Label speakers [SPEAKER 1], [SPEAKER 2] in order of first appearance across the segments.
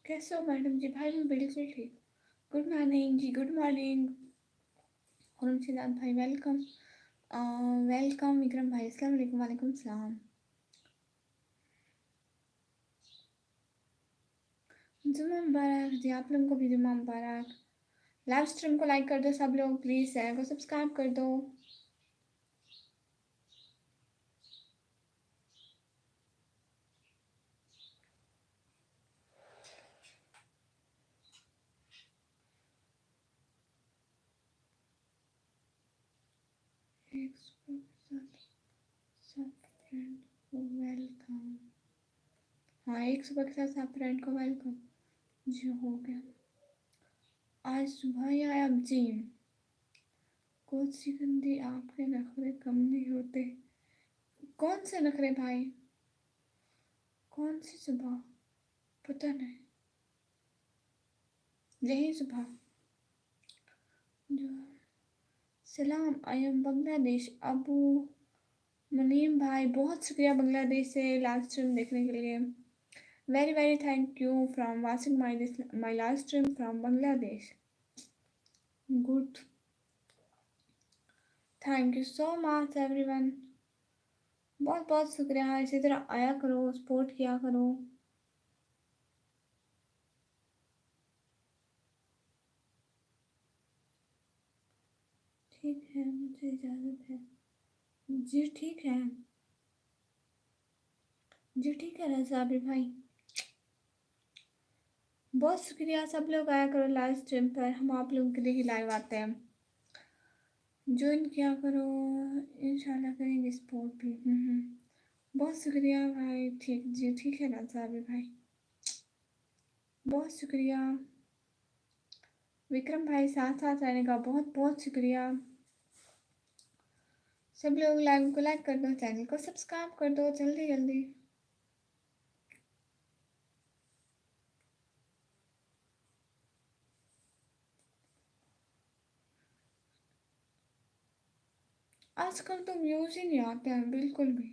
[SPEAKER 1] कैसे हो मैडम जी? भाई मैं बिल्कुल ठीक। गुड मॉर्निंग जी, गुड मॉर्निंग। सिद्धांत भाई वेलकम। वेलकम विक्रम भाई, अस्सलाम वालेकुम। वालेकुम सलाम। जुम्मा मुबारक जी, आप लोगों को भी जुम्मा मुबारक। लाइव स्ट्रीम को लाइक कर दो सब लोग, प्लीज़ चैनल को सब्सक्राइब कर दो। एक सुबह के साथ सब फ्रेंड को वेलकम। हाँ, एक सुबह के साथ सब फ्रेंड को वेलकम जी, हो गया। आज सुबह ही आया अब जी। कौन सी गंदी, आपके नखरे कम नहीं होते। कौन से नखरे भाई? कौन सी सुबह? पता नहीं। यही सुबह जो। सलाम, आई एम बांग्लादेश। अबू मुनीम भाई, बहुत शुक्रिया बांग्लादेश से लाइव स्ट्रीम देखने के लिए। Very very thank you from watching my live stream from Bangladesh. Good, thank you so much everyone. बहुत बहुत शुक्रिया। इसी तरह आया करो, सपोर्ट किया करो। ठीक है, मुझे इजाज़त है। जी ठीक है। जी ठीक है रज़ाबी भाई। बहुत शुक्रिया, सब लोग आया करो लाइव स्ट्रीम पर, हम आप लोगों के लिए ही लाइव आते हैं। ज्वाइन किया करो, इंशाल्लाह करेंगे सपोर्ट भी। बहुत शुक्रिया भाई। ठीक जी ठीक है रज़ाबी भाई, बहुत शुक्रिया। विक्रम भाई साथ साथ रहने का बहुत बहुत शुक्रिया। सब लोग लाइव को लाइक कर दो, चैनल को सब्सक्राइब कर दो जल्दी जल्दी। आजकल तो व्यूज़ ही नहीं आते हैं बिल्कुल भी।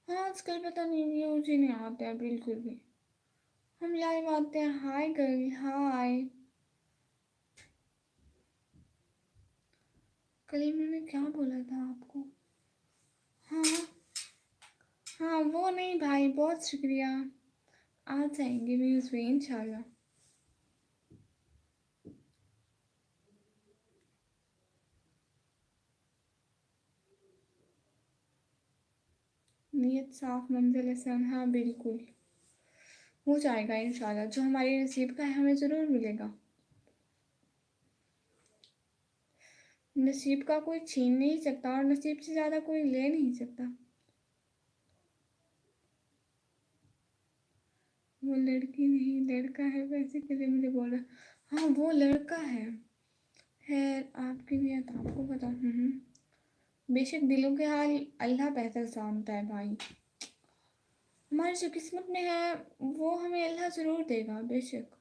[SPEAKER 1] हाँ, आजकल पता नहीं व्यूज़ ही नहीं आते हैं बिल्कुल भी। हम लाइव आते हैं, हाय गर्ल हाय। कल मैंने क्या बोला था आपको? हाँ हाँ, वो नहीं भाई, बहुत शुक्रिया। आ जाएंगे व्यूज़ भी इंशाल्लाह। नीयत साफ मंजिल हसन, हाँ बिल्कुल हो जाएगा इंशाल्लाह। जो हमारे नसीब का है हमें ज़रूर मिलेगा। नसीब का कोई छीन नहीं सकता और नसीब से ज़्यादा कोई ले नहीं सकता। वो लड़की नहीं लड़का है, वैसे के लिए मुझे बोल रहा। हाँ वो लड़का है। खैर आपकी नियत आपको पता। बेशक दिलों के हाल अल्लाह बेहतर जानता है भाई। हमारी जो किस्मत में है वो हमें अल्लाह ज़रूर देगा बेशक।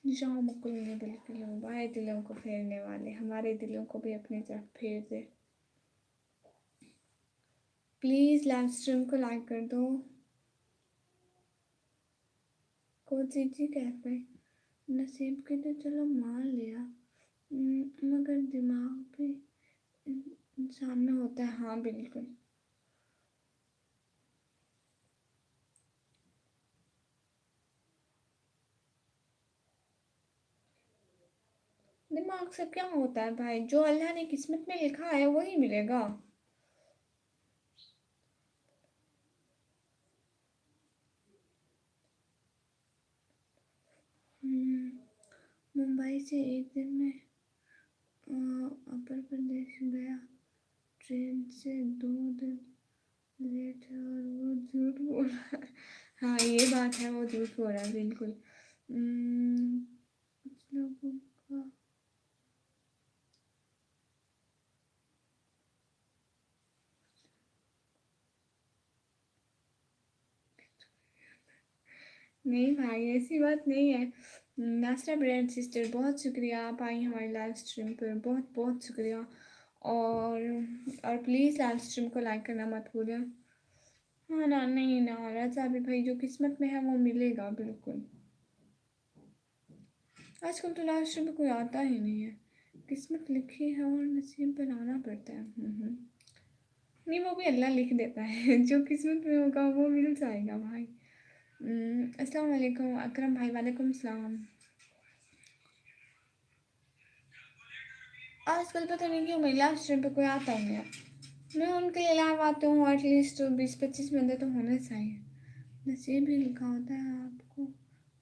[SPEAKER 1] जाओ मुकुल ने बिल्कुल भाई, दिलों को फेरने वाले हमारे दिलों को भी अपनी तरफ फेर दे। प्लीज़ लाइव स्ट्रीम को लाइक कर दो। को चीज़ी कहते हैं नसीब के तो चलो मान लिया, मगर दिमाग भी इंसान में होता है। हाँ बिल्कुल। दिमाग से क्या होता है भाई, जो अल्लाह ने किस्मत में लिखा है वही मिलेगा। मुंबई से एक दिन में उत्तर प्रदेश गया, ट्रेन से 2 दिन लेट है और वो झूठ बोल रहा है। हाँ ये बात है, वो झूठ बोल रहा है बिल्कुल। कुछ लोगों का नहीं भाई, ऐसी बात नहीं है। नासरा ब्रेड सिस्टर, बहुत शुक्रिया, आप आई हमारी लाइव स्ट्रीम पर, बहुत बहुत शुक्रिया। और प्लीज़ लाइव स्ट्रीम को लाइक करना मत भूलिए। हाँ ना, नहीं ना राजा अभी भाई, जो किस्मत में है वो मिलेगा बिल्कुल। आजकल तो लाइव स्ट्रीम में कोई आता ही नहीं है, किस्मत लिखी है और नसीब बनाना पड़ता है। नहीं, वो भी अल्लाह लिख देता है जो किस्मत में होगा वो मिल जाएगा भाई। अस्सलाम वालेकुम अकरम भाई, वालेकुम सलाम। आजकल पता नहीं क्यों मेरी लाइव स्ट्रीम पे कोई आता ही नहीं है। मैं उनके लिए लाइव आती हूँ, एटलीस्ट 20-25 बंदे तो होने चाहिए। नसीब ही लिखा होता है, आपको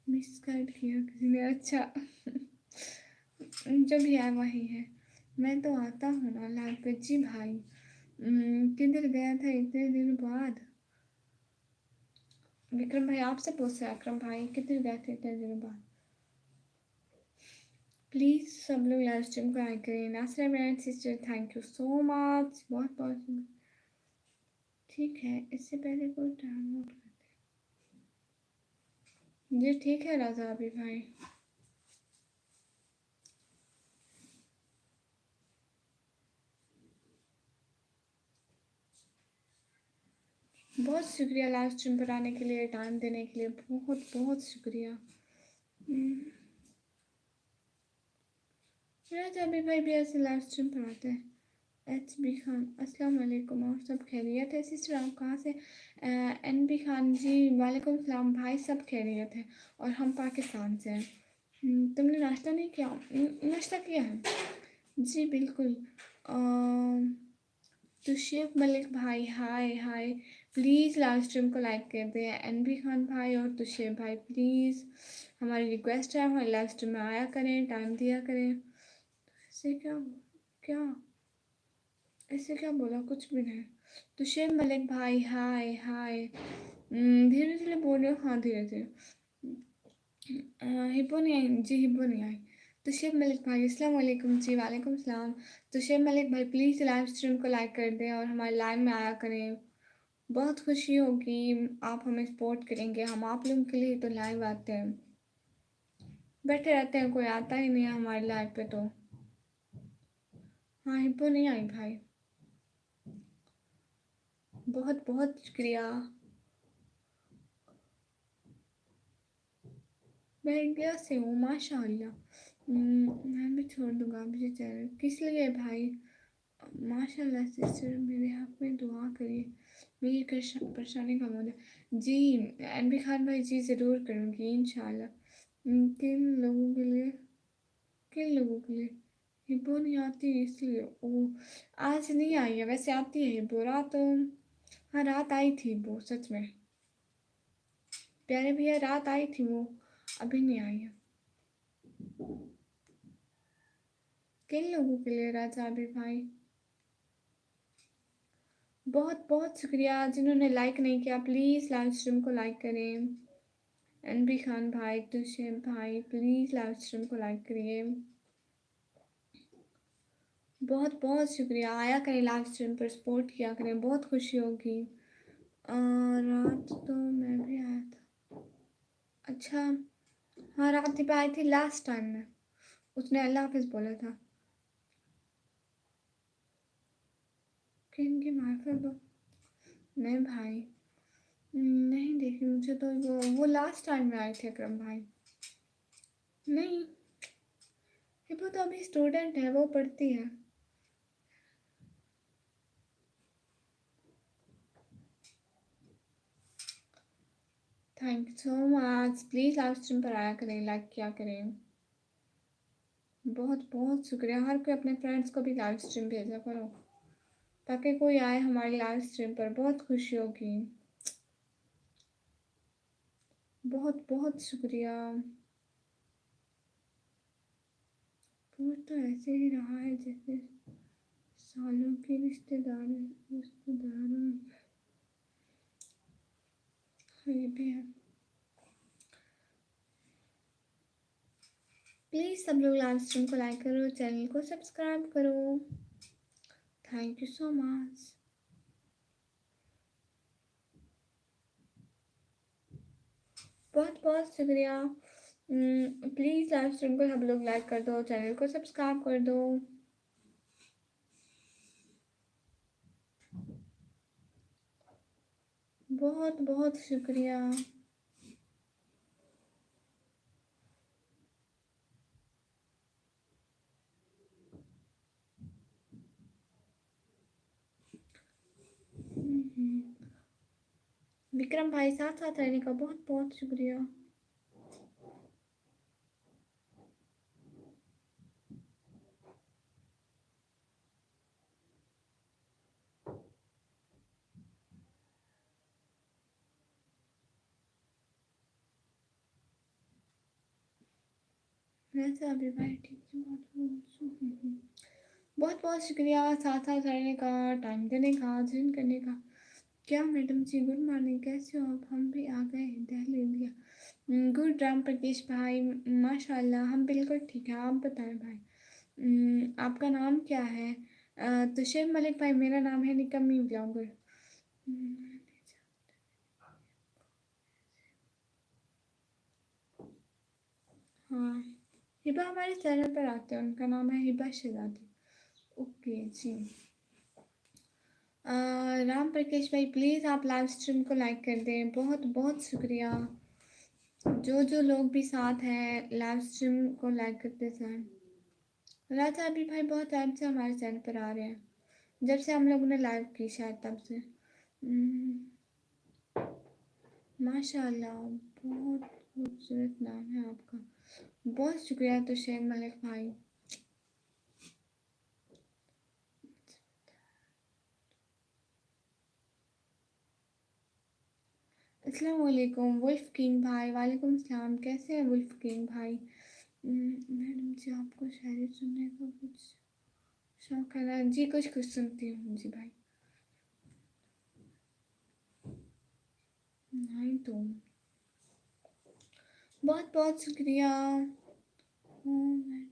[SPEAKER 1] मिस गाइड किया किसी ने, अच्छा जो भी है वही है। मैं तो आता हूँ ना लाइव पे जी भाई। किधर गया था इतने दिन बाद? विक्रम भाई आपसे पूछ रहे, अकरम भाई किधर गए थे इतने दिनों बाद? प्लीज़ सब लोग लाइव स्ट्रीम को लाइक करें। नासरा मेरा sister, thank you so much, बहुत बहुत। ठीक है, इससे पहले कोई डाउनलोड करते हैं जी। ठीक है राजा अभी भाई। बहुत शुक्रिया लाइव स्ट्रीम पर आने के लिए, टाइम देने के लिए, बहुत बहुत शुक्रिया। राजा अभी भाई भी ऐसे लाइव स्ट्रीम पर आते हैं। एच बी खान, अस्सलाम वालेकुम, और सब खैरियत है? सिस्टर आप कहाँ से? एन बी खान जी, वालेकुम सलाम भाई, सब खैरियत है और हम पाकिस्तान से हैं। तुमने नाश्ता नहीं किया? नाश्ता किया है जी बिल्कुल। तुशेफ मलिक भाई, हाय हाय, प्लीज़ लाइव स्ट्रीम को लाइक कर दें। एन बी खान भाई और तुशेफ भाई, प्लीज़ हमारी रिक्वेस्ट है, हमारी लाइव स्ट्रीम में आया करें, टाइम दिया करें। ऐसे क्या क्या ऐसे क्या बोला, कुछ भी नहीं। तो शेब मलिक भाई, हाय हाय। धीरे धीरे बोल रहे हो? हाँ धीरे धीरे। हिब्बो नहीं आई जी, हिब्बो नहीं आई। तो शेब मलिक भाई, अस्सलाम वालेकुम जी, वालेकुम सलाम। तो शेब मलिक भाई प्लीज़ लाइव स्ट्रीम को लाइक कर दें और हमारे लाइव में आया करें, बहुत खुशी होगी। आप हमें सपोर्ट करेंगे, हम आप लोगों के लिए तो लाइव आते हैं, बैठे रहते हैं, कोई आता ही नहीं है हमारे लाइव पे तो। हाँ हिब्बो नहीं आई भाई, बहुत बहुत शुक्रिया। मैं इंडिया से हूँ माशाल्लाह। मैं भी छोड़ दूँगा मुझे चैनल, किस लिए भाई? माशाल्लाह सिस्टर, मेरे हक में दुआ करिए, मेरी परेशानी कम हो जाए जी। एन बी खान भाई जी, ज़रूर करूँगी इंशाल्लाह। किन लोगों के लिए? किन लोगों के लिए? हिब्बो नहीं आती इसलिए? ओ, आज नहीं आई है, वैसे आती है हिब्बो रात। हाँ रात आई थी वो, सच में प्यारे भैया, रात आई थी वो, अभी नहीं आई है। किन लोगों के लिए राजा अभी भाई? बहुत बहुत शुक्रिया। जिन्होंने लाइक नहीं किया प्लीज़ लाइव स्ट्रीम को लाइक करें। एन बी खान भाई, तुशेब भाई, प्लीज़ लाइव स्ट्रीम को लाइक करिए, बहुत बहुत शुक्रिया। आया करें लाइव स्ट्रीम पर, सपोर्ट किया करें, बहुत खुशी होगी। रात तो मैं भी आया था, अच्छा। हाँ रात पे आई थी लास्ट टाइम में, उसने अल्लाह हाफिज़ बोला था। किन की महफिल? नहीं भाई, नहीं देखी मुझे तो, वो लास्ट टाइम में आए थे अकरम भाई। नहीं, हिब्बो तो अभी स्टूडेंट है, वो पढ़ती है। Thank you so much, please live stream पर आया करें, लाइक किया करें, बहुत बहुत शुक्रिया। हर कोई अपने फ्रेंड्स को भी लाइव स्ट्रीम भेजा करो ताकि कोई आए हमारी लाइव स्ट्रीम पर, बहुत खुशी होगी, बहुत बहुत शुक्रिया। वो तो ऐसे ही रहा है जैसे सालों के रिश्तेदारों, ये भी है। प्लीज़ सब लोग लाइव स्ट्रीम को लाइक करो, चैनल को सब्सक्राइब करो, थैंक यू सो मच। बहुत बहुत शुक्रिया। प्लीज़ लाइव स्ट्रीम को सब लोग लाइक कर दो, चैनल को सब्सक्राइब कर दो। बहुत बहुत शुक्रिया। विक्रम भाई साथ साथ रहने का बहुत बहुत शुक्रिया। वैसे अभी भाई ठीक से बहुत बहुत शुक्रिया साथ साथ रहने का, टाइम देने का, ज्वाइन करने का। क्या मैडम जी, गुड मॉर्निंग, कैसे हो आप? हम भी आ गए हैं दिल्ली इंडिया। गुड राम प्रकेश भाई, माशाल्लाह हम बिल्कुल ठीक है। आप बताएं भाई, आपका नाम क्या है? तुषार मलिक भाई, मेरा नाम है निकम्मी ब्लॉगर। हाँ, हिबा हमारे चैनल पर आते हैं, उनका नाम है हिबा शहजादी। ओके जी। राम प्रकेश भाई प्लीज़ आप लाइव स्ट्रीम को लाइक कर दें, बहुत बहुत शुक्रिया। जो जो लोग भी साथ हैं लाइव स्ट्रीम को लाइक करते जाएं। राजा अभी भाई बहुत टाइम से हमारे चैनल पर आ रहे हैं, जब से हम लोगों ने लाइव की शायद तब से। माशाल्लाह, बहुत खूबसूरत नाम है आपका, बहुत शुक्रिया तुषार मलिक भाई। अस्सलाम वालेकुम वुल्फ किंग भाई। वालेकुम सलाम, कैसे हैं वुल्फ किंग भाई? मैडम जी आपको शायरी सुनने का कुछ शौक है ना? जी कुछ कुछ सुनती हूँ जी भाई। नहीं तो बहुत बहुत शुक्रिया। मैडम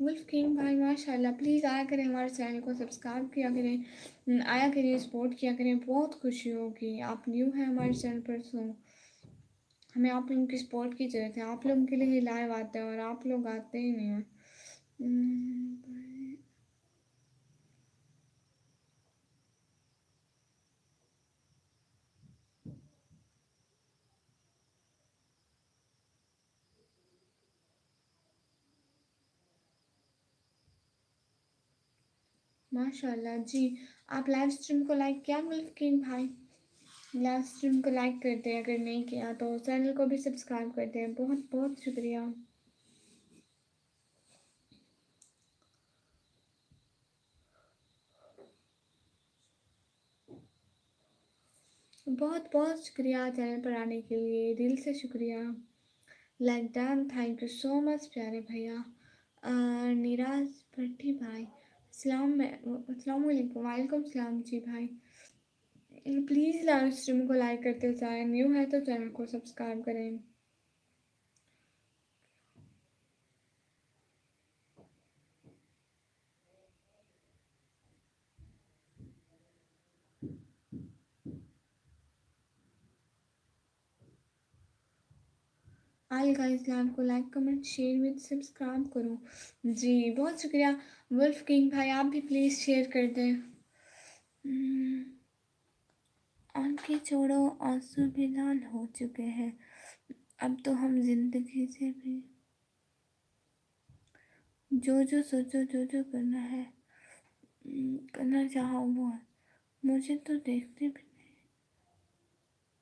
[SPEAKER 1] वुल्फ किंग भाई माशाल्लाह, प्लीज़ आया करें, हमारे चैनल को सब्सक्राइब किया करें, आया करिए, सपोर्ट किया करें, बहुत खुशी होगी। आप न्यू हैं हमारे चैनल पर, तो हमें आप लोगों की सपोर्ट की ज़रूरत है। आप लोगों के लिए ही लाइव आते हैं और आप लोग आते ही नहीं हैं। माशाल्लाह जी। आप लाइव स्ट्रीम को लाइक किया वुल्फ किंग भाई? लाइव स्ट्रीम को लाइक करते हैं, अगर नहीं किया तो चैनल को भी सब्सक्राइब करते हैं, बहुत बहुत शुक्रिया। बहुत बहुत शुक्रिया चैनल पर आने के लिए, दिल से शुक्रिया। Like done, thank you so much प्यारे भैया। निराज भट्टी भाई, अस्सलाम वालेकुम। वालेकुम सलाम जी भाई। प्लीज़ लाइव स्ट्रीम को लाइक करते जाएं, न्यू है तो चैनल को सब्सक्राइब करें। आल गाइस, लाइव को like comment share with subscribe करो जी। बहुत शुक्रिया वुल्फ किंग भाई, आप भी प्लीज़ शेयर कर दें। आंखें छोड़ो, आंसू भी लाल हो चुके हैं, अब तो हम जिंदगी से भी जो जो सोचो, जो जो करना है, करना चाहो वो है, मुझे तो देखते भी नहीं,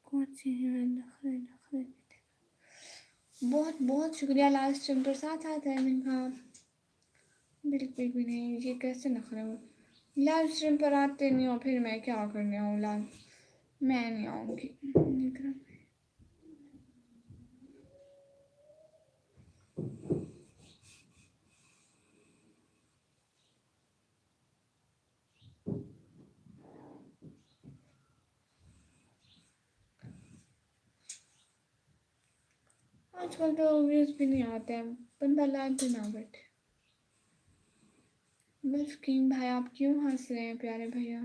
[SPEAKER 1] कुछ चीज़ें में नखरे नखरे भी थे। बहुत बहुत शुक्रिया लाइव स्ट्रीम पर साथ साथ रहने का। बिल्कुल भी नहीं, ये कैसे नखरे हो? लाइव स्ट्रीम पर आते नहीं हो, फिर मैं क्या करने आऊँ लाइव? मैं नहीं आऊँगी। کل تو ویوز بھی نہیں آتے ہیں، بندہ لائک بھی نہ بیٹھے۔ ولف کنگ بھائی آپ کیوں ہنس رہے ہیں پیارے بھیا؟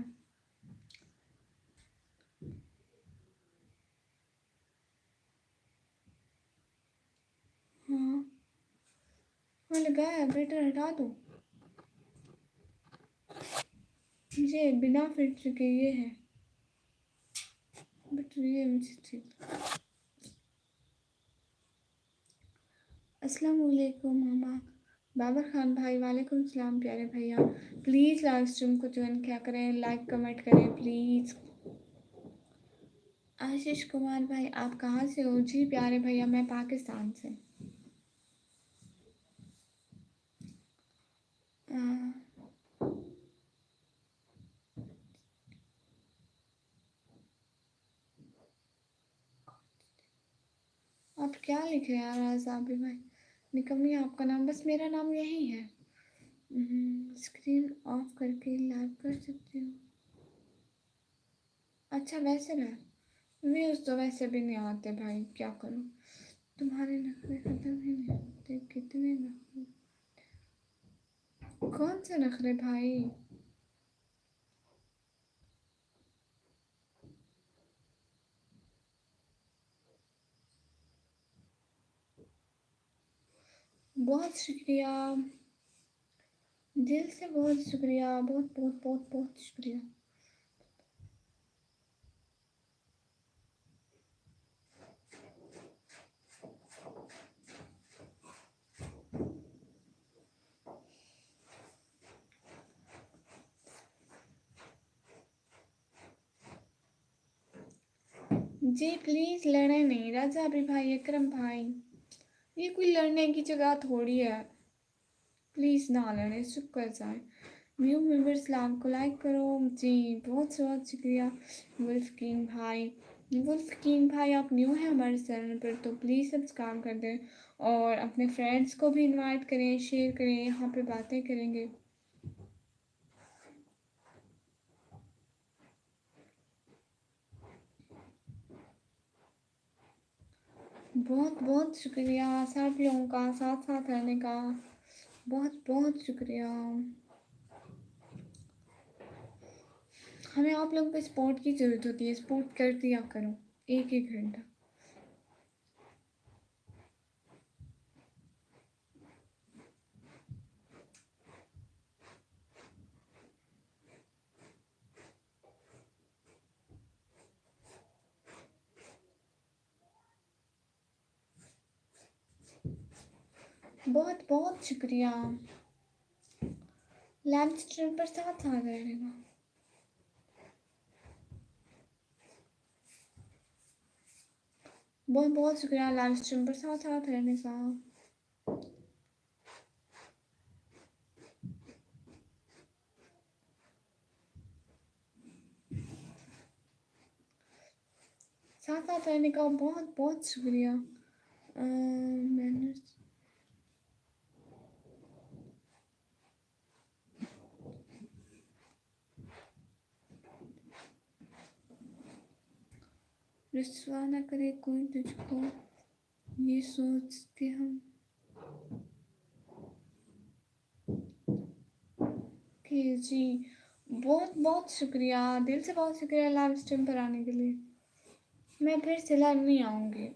[SPEAKER 1] ہاں ہاں لگایا، بیٹر ہٹا دو، یہ بنا فلٹر کے یہ ہے، بٹ یہ مجھے ٹھیک۔ السلام علیکم ماما بابر خان بھائی، وعلیکم السلام پیارے بھیا۔ پلیز لائیو اسٹریم کو جوائن کیا کریں، لائک کمنٹ کریں پلیز۔ آشیش کمار بھائی آپ کہاں سے ہو؟ جی پیارے بھیا میں پاکستان سے۔ آپ کیا لکھ رہے ہیں راضابی بھائی؟ نکمی آپ کا نام، بس میرا نام یہی ہے۔ اسکرین آف کر کے لائیو کر سکتی ہوں۔ اچھا ویسے نا ویوز تو ویسے بھی نہیں آتے بھائی، کیا کروں، تمہارے نخرے ختم ہی نہیں ہوتے، کتنے نخرے، کون سے نخرے بھائی؟ بہت شکریہ، دل سے بہت شکریہ، بہت بہت بہت بہت شکریہ۔ جی پلیز لڑیں نہیں راضابی بھائی، اکرم بھائی، یہ کوئی لڑنے کی جگہ تھوڑی ہے، پلیز نہ لڑیں، چپ کر جائیں۔ نیو ممبرس لائو کو لائک کرو، جی بہت بہت شکریہ ولف کنگ بھائی۔ ولف کنگ بھائی آپ نیو ہیں ہمارے چینل پر تو پلیز سبسکرائب کر دیں، اور اپنے فرینڈس کو بھی انوائٹ کریں، شیئر کریں، یہاں پہ باتیں کریں گے۔ بہت بہت شکریہ سب لوگوں کا ساتھ ساتھ رہنے کا، بہت بہت شکریہ۔ ہمیں آپ لوگوں کو سپورٹ کی ضرورت ہوتی ہے، سپورٹ کر دیا کرو ایک ایک گھنٹہ۔ بہت بہت شکریہ لائیو اسٹریم پر ساتھ ساتھ رہنے کا۔ بہت بہت شکریہ لائیو اسٹریم پر ساتھ ساتھ رہنے کا۔ ساتھ ساتھ رہنے کا بہت بہت شکریہ۔ میں نے رسوا نہ کرے کوئی تجھ کو، یہ سوچ کے ہم کہ جی بہت بہت شکریہ، دل سے بہت شکریہ لائیو اسٹریم پر آنے کے لیے۔ میں پھر سے لائیو نہیں آؤں گی۔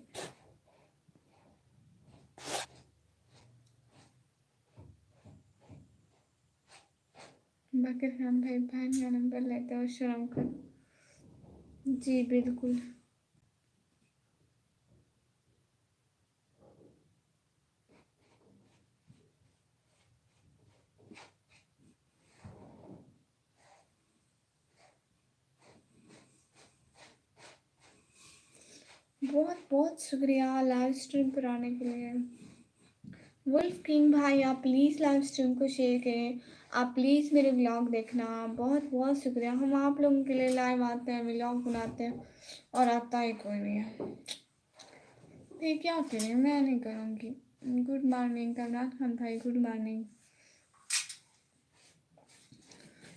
[SPEAKER 1] باقر خان بھائی بہن کا نمبر لیتے ہو شرم کر۔ جی بالکل۔ بہت بہت شکریہ لائیو اسٹریم پر آنے کے لیے۔ ولف کنگ بھائی آپ پلیز لائیو اسٹریم کو شیئر کریں، آپ پلیز میرے ولاگ دیکھنا، بہت بہت شکریہ۔ ہم آپ لوگوں کے لیے لائیو آتے ہیں، ولاگ بناتے ہیں، اور آتا ہی کوئی نہیں ہے، یہ کیا کریں، میں نہیں کروں گی۔ گڈ مارننگ کمران خان بھائی، گڈ مارننگ۔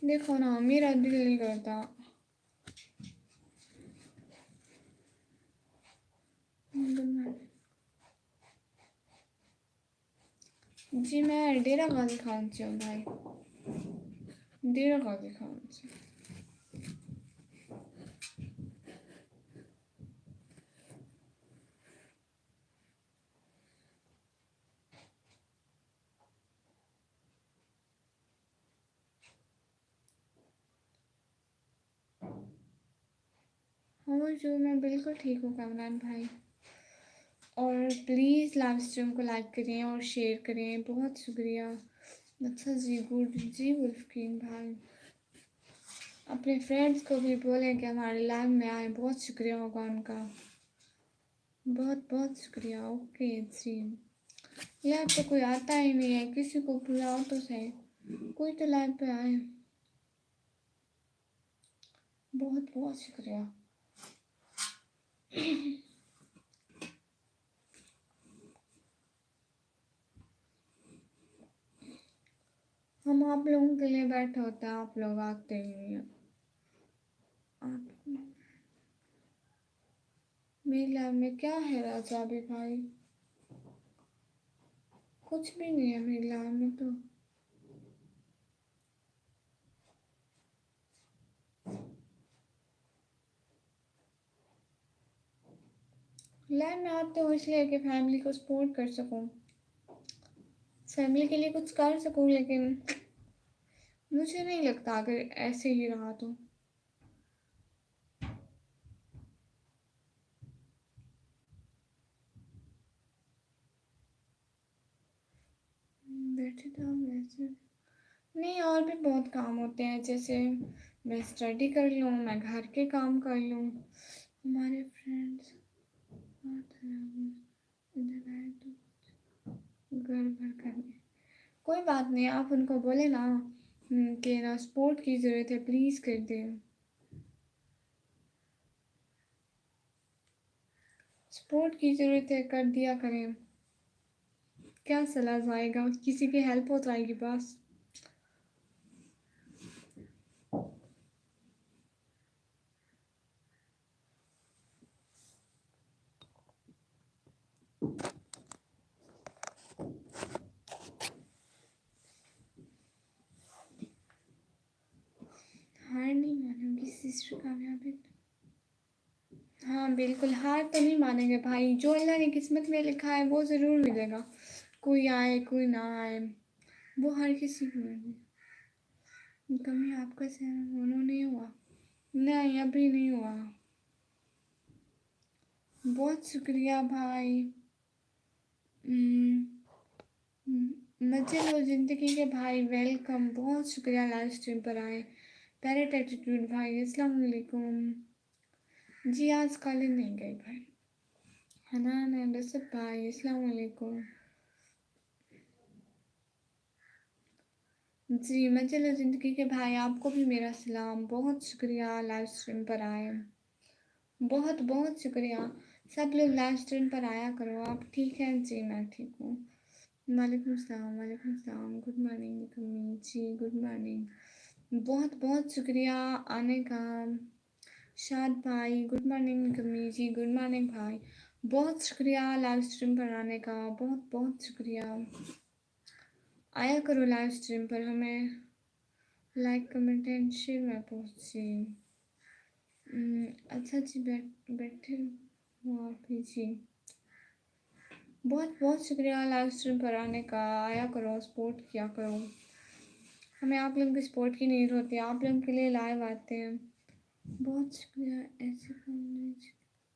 [SPEAKER 1] دیکھو نا میرا دل نہیں کرتا۔ Good morning. जी मैं डेरा गाजी खान से हूँ भाई, डेरा गाजी खान से। हाँ जो मैं बिल्कुल ठीक हूँ कामरान भाई। और प्लीज़ लाइव स्ट्रीम को लाइक करें और शेयर करें, बहुत शुक्रिया। अच्छा जी, गुड जी वुल्फकिन भाई, अपने फ्रेंड्स को भी बोलें कि हमारे लाइव में आए, बहुत शुक्रिया होगा उनका, बहुत बहुत शुक्रिया। ओके जी, लाइव पे कोई आता ही नहीं है, किसी को बुलाओ तो सही, कोई तो लाइव पे आए, बहुत बहुत शुक्रिया। हम आप लोगों के लिए बैठे होते हैं, आप लोग आते ही नहीं हैं। आप मेरी लाइफ में क्या है राजा भी भाई, कुछ भी नहीं है मेरी लाइफ में तो। लाइफ में आते हो इसलिए कि फैमिली को सपोर्ट कर सकूं, फैमिली के लिए कुछ कर सकूं, लेकिन मुझे नहीं लगता अगर ऐसे ही रहा तो। बैठे तो हम वैसे नहीं, और भी बहुत काम होते हैं, जैसे मैं स्टडी कर लूँ, मैं घर के काम कर लूँ, हमारे फ्रेंड्स इधर आए तो गड़बड़ करने। कोई बात नहीं, आप उनको बोले ना कि ना सपोर्ट की ज़रूरत है, प्लीज़ कर दें, सपोर्ट की ज़रूरत है, कर दिया करें। क्या सलाह जाएगा, किसी की हेल्प हो जाएगी बस। हार नहीं मानूंगी सिस्टर कामयाबी। हाँ बिल्कुल, हार तो नहीं मानेंगे भाई, जो अल्लाह ने किस्मत में लिखा है वो ज़रूर मिलेगा, कोई आए कोई ना आए, वो हर किसी को मिलेगी। कमी आपका से होना नहीं हुआ, नहीं अभी नहीं हुआ। बहुत शुक्रिया भाई। मजे लो ज़िंदगी के भाई, वेलकम, बहुत शुक्रिया लाइव स्ट्रीम पर आए। पैरेट एटीट्यूड भाई, अस्सलाम वालेकुम जी, आज कॉलेज नहीं गए भाई। हनान एंड असद भाई, अस्सलाम वालेकुम जी। मजे लो ज़िंदगी के भाई, आपको भी मेरा सलाम, बहुत शुक्रिया लाइव स्ट्रीम पर आए, बहुत बहुत शुक्रिया। सब लोग लाइव स्ट्रीम पर आया करो। आप ठीक हैं जी? मैं ठीक हूँ। वालेकुम सलाम, वालेकुम सलाम, गुड मॉर्निंग कमी जी, गुड मॉर्निंग, बहुत बहुत शुक्रिया आने का। शाद भाई गुड मॉर्निंग, कमी जी गुड मॉर्निंग भाई, बहुत शुक्रिया लाइव स्ट्रीम पर आने का, बहुत बहुत शुक्रिया। आया करो लाइव स्ट्रीम पर, हमें लाइक कमेंट एंड शेयर में पहुँची। अच्छा जी, बैठे हो आप ही जी, बहुत बहुत शुक्रिया लाइव स्ट्रीम पर आने का। आया करो, सपोर्ट किया करो, हमें आप लोगों की सपोर्ट की नीड होती है, आप लोगों के लिए लाइव आते हैं, बहुत शुक्रिया। ऐसे कॉलेज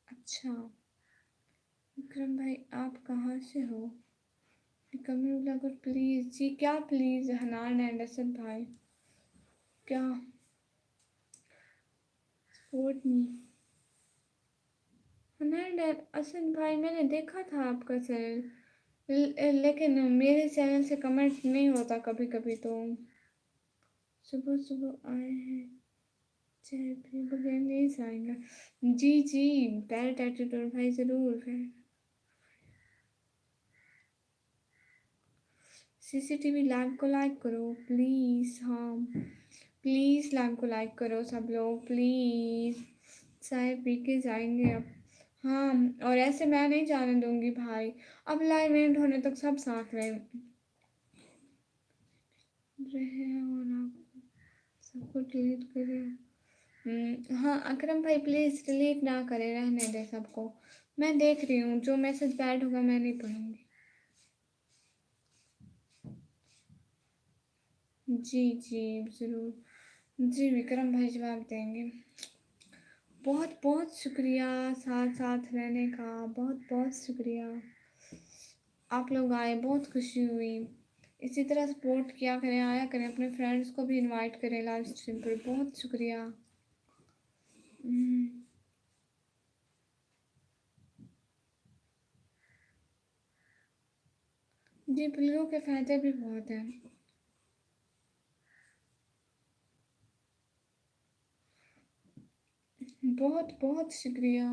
[SPEAKER 1] अच्छा, विक्रम भाई आप कहाँ से हो? कमी ब्लॉगर प्लीज़ जी, क्या प्लीज़? हनान एंड असद भाई क्या सपोर्ट नहीं? हनान एंड असद भाई मैंने देखा था आपका चैनल, लेकिन मेरे चैनल से कमेंट नहीं होता कभी कभी, तो सुबह सुबह आए हैं चाय पिए बगैर नहीं जाएंगे। जी जी, पैरेट एटीट्यूड भाई ज़रूर है। सीसीटीवी लाइव को लाइक करो प्लीज़, हाँ प्लीज़ लाइव को लाइक करो सब लोग प्लीज़, चाय पी के जाएंगे अब। हाँ, और ऐसे मैं नहीं जाने दूंगी भाई, अब लाइव एंड होने तक सब साथ रहें, रहे और आप सबको डिलीट करें। हाँ अकरम भाई प्लीज़ डिलीट ना करें, रहने दे सबको। मैं देख रही हूँ, जो मैसेज बैड होगा मैं नहीं पढ़ूँगी। जी जी ज़रूर, जी विक्रम भाई जवाब देंगे। बहुत बहुत शुक्रिया साथ साथ रहने का, बहुत बहुत शुक्रिया। आप लोग आए, बहुत खुशी हुई। इसी तरह सपोर्ट किया करें, आया करें, अपने फ्रेंड्स को भी इनवाइट करें लाइव स्ट्रीम पर। बहुत शुक्रिया। जी बिल्लियों के फ़ायदे भी बहुत हैं। बहुत बहुत शुक्रिया।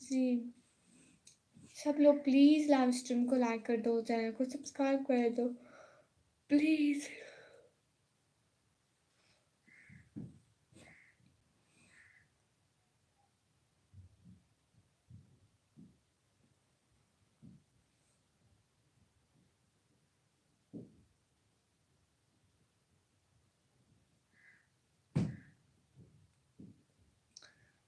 [SPEAKER 1] जी सब लोग प्लीज़ लाइव स्ट्रीम को लाइक कर दो, चैनल को सब्सक्राइब कर दो प्लीज़।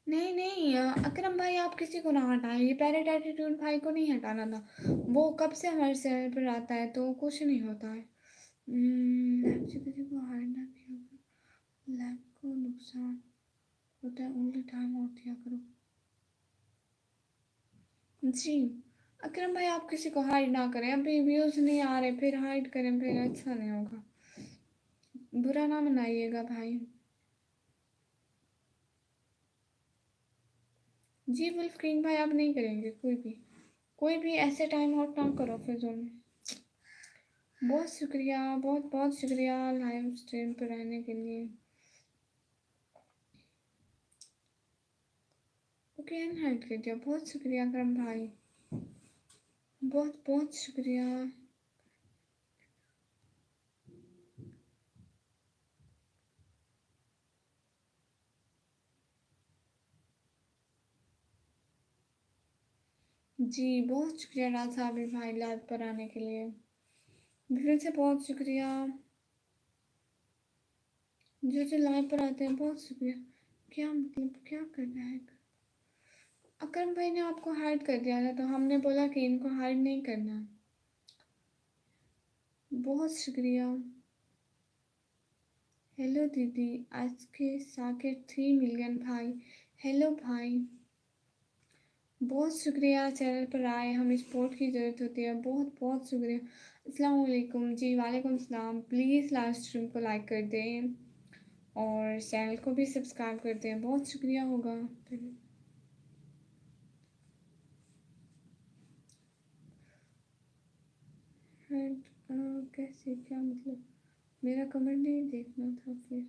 [SPEAKER 1] नहीं नहीं अकरम भाई आप किसी को ना हटाएं, ये पैरेट एटीट्यूड भाई को नहीं हटाना था। वो कब से हमारे चैनल पर आता है तो कुछ नहीं होता है। लैब से किसी को हाइड ना किया करो, लैब को नुकसान होता है, ओनली टाइम आउट किया करो। जी अकरम भाई आप किसी को हाइड ना करें, अभी व्यूज़ नहीं आ रहे फिर हाइड करें, फिर अच्छा नहीं होगा। बुरा ना मनाइएगा भाई। जी वुल्फ किंग भाई आप नहीं करेंगे, कोई भी ऐसे टाइम आउट ना करो फिर में। बहुत शुक्रिया, बहुत बहुत शुक्रिया लाइव स्ट्रीम पर रहने के लिए। ओके अनहाइड कर दिया, बहुत शुक्रिया करम भाई, बहुत बहुत शुक्रिया। जी बहुत शुक्रिया राज साबिर भाई लाइव पर आने के लिए, फिर से बहुत शुक्रिया। जो जो लाइव पर आते हैं बहुत शुक्रिया। क्या मतलब क्या करना है? अकरम भाई ने आपको हाइड कर दिया था तो हमने बोला कि इनको हाइड नहीं करना। बहुत शुक्रिया। हेलो दीदी, आज के सॉकेट 3 मिलियन भाई। हेलो भाई, बहुत शुक्रिया चैनल पर आए, हमें सपोर्ट की ज़रूरत होती है। बहुत बहुत शुक्रिया। अस्सलाम वालेकुम। जी वालेकुम सलाम। प्लीज़ लाइव स्ट्रीम को लाइक कर दें और चैनल को भी सब्सक्राइब कर दें, बहुत शुक्रिया होगा। कैसे क्या मतलब? मेरा कमेंट नहीं देखना था फिर?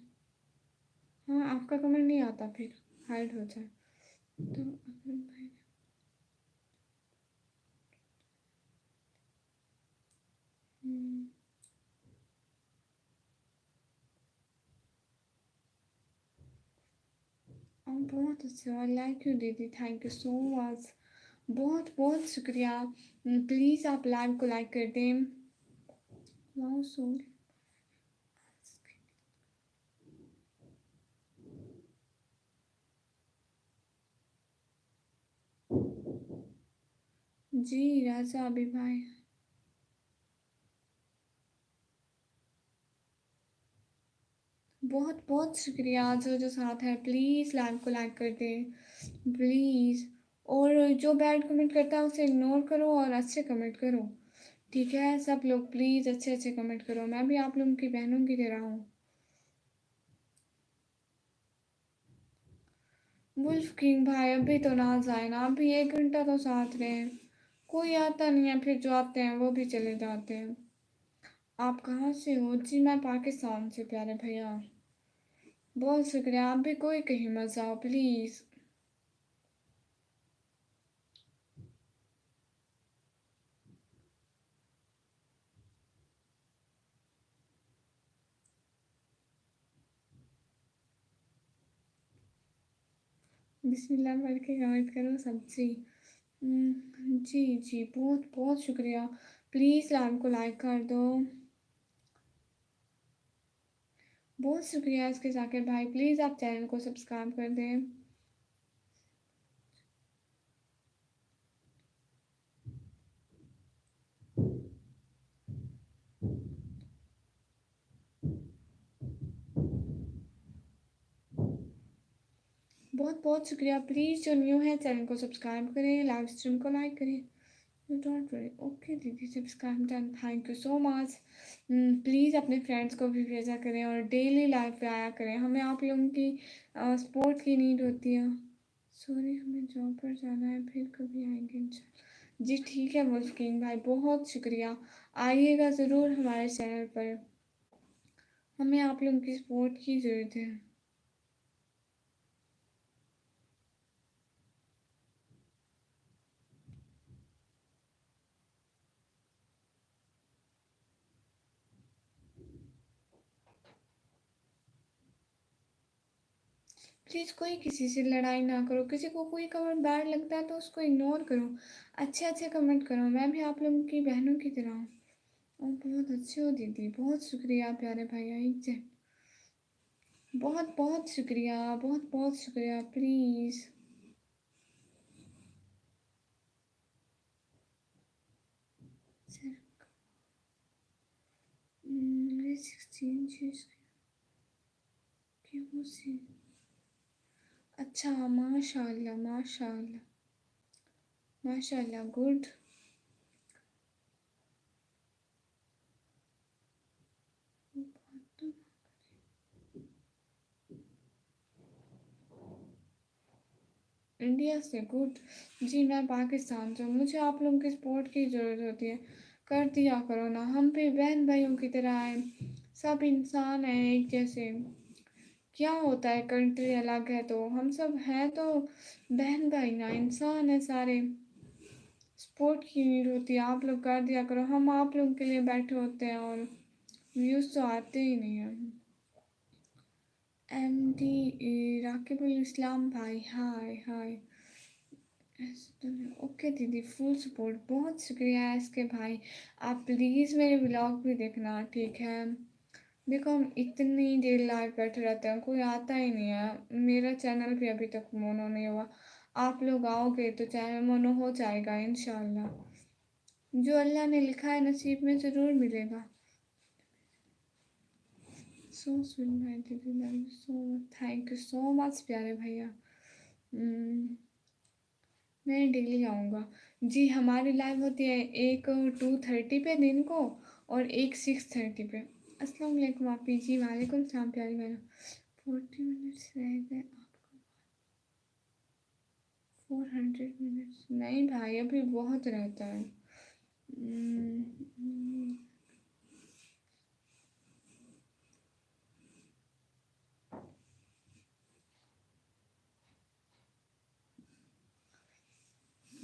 [SPEAKER 1] हाँ आपका कमेंट नहीं आता फिर हाइड हो जाए तो। भाई बहुत अच्छा, लाइक यू दीदी, थैंक यू सो मच, बहुत बहुत शुक्रिया। प्लीज़ आप लाइव को लाइक कर दें। वाओ सो जी राजा अभी भाई बहुत बहुत शुक्रिया। जो जो साथ है प्लीज़ लाइव को लाइक कर दें प्लीज़, और जो बैड कमेंट करता है उसे इग्नोर करो और अच्छे कमेंट करो, ठीक है सब लोग प्लीज़ अच्छे अच्छे कमेंट करो, मैं भी आप लोगों की बहनों की तरह हूँ। वुल्फ किंग भाई अभी तो ना जाए ना, अभी 1 घंटा तो साथ रहे, कोई आता नहीं है, फिर जो आते हैं वो भी चले जाते हैं। आप कहाँ से हो? जी मैं पाकिस्तान से प्यारे भैया। बहुत शुक्रिया, आप भी कोई कहीं मत जाओ प्लीज़। बिस्मिल्लाह पढ़ के कमेंट करो सब्जी। जी जी, बहुत बहुत शुक्रिया। प्लीज़ लाइव को लाइक कर दो। बहुत शुक्रिया इसके जाकिर भाई, प्लीज़ आप चैनल को सब्सक्राइब कर दें। बहुत बहुत शुक्रिया। प्लीज़ जो न्यू है चैनल को सब्सक्राइब करें, लाइव स्ट्रीम को लाइक करें। यू डोंट वरी, ओके दीदी, subscribe done, thank you so much. Please अपने फ्रेंड्स को भी भेजा करें और डेली लाइव पे आया करें, हमें आप लोगों की सपोर्ट की नीड होती है। सॉरी, हमें जॉब पर जाना है, फिर कभी आएंगे इंशाल्लाह। जी ठीक है मुल्फ किंग भाई, बहुत शुक्रिया। आइएगा ज़रूर हमारे चैनल पर, हमें आप लोगों की सपोर्ट की ज़रूरत है। प्लीज़ कोई किसी से लड़ाई ना करो, किसी को कोई कमेंट बैड लगता है तो उसको इग्नोर करो, अच्छे अच्छे कमेंट करो। मैं भी आप लोगों की बहनों की तरह हूँ। और बहुत अच्छे हो दीदी, बहुत शुक्रिया प्यारे भैया, एक जय, बहुत बहुत शुक्रिया, बहुत बहुत शुक्रिया। प्लीज़ मेरे 16 क्यों सी। अच्छा, माशाल्लाह माशाल्लाह माशाल्लाह, गुड। इंडिया से, गुड। जी मैं पाकिस्तान से हूँ, मुझे आप लोगों की सपोर्ट की ज़रूरत होती है, कर दिया करो ना, हम भी बहन भाइयों की तरह हैं, सब इंसान हैं एक जैसे। क्या होता है कंट्री अलग है तो हम सब हैं तो बहन भाई ना, इंसान है सारे। सपोर्ट की नीड होती है, आप लोग कर दिया करो, हम आप लोगों के लिए बैठे होते हैं और व्यूज़ तो आते ही नहीं हैं। एम डी राकिबुल इस्लाम भाई, हाय हाय। ओके दीदी, फुल सपोर्ट, बहुत शुक्रिया इसके भाई। आप प्लीज़ मेरे ब्लॉग भी देखना, ठीक है। देखो हम इतनी देर लाइव बैठे रहते हैं, कोई आता ही नहीं है, मेरा चैनल भी अभी तक मोनो नहीं हुआ। आप लोग आओगे तो चैनल मोनो हो जाएगा इंशाल्लाह, जो अल्लाह ने लिखा है नसीब में ज़रूर मिलेगा। सो स्वीट माय दीदी, love you so much, thank you so much प्यारे भैया। मैं डेली आऊँगा। जी हमारी लाइव होती है एक 2:30 पे दिन को और एक 6:30 पे। अस्सलाम वालेकुम आपी जी, वालेकुम सलाम प्यारी बहन। 40 मिनट्स रह गए आपको, 400 मिनट्स नहीं भाई, अभी बहुत रहता है।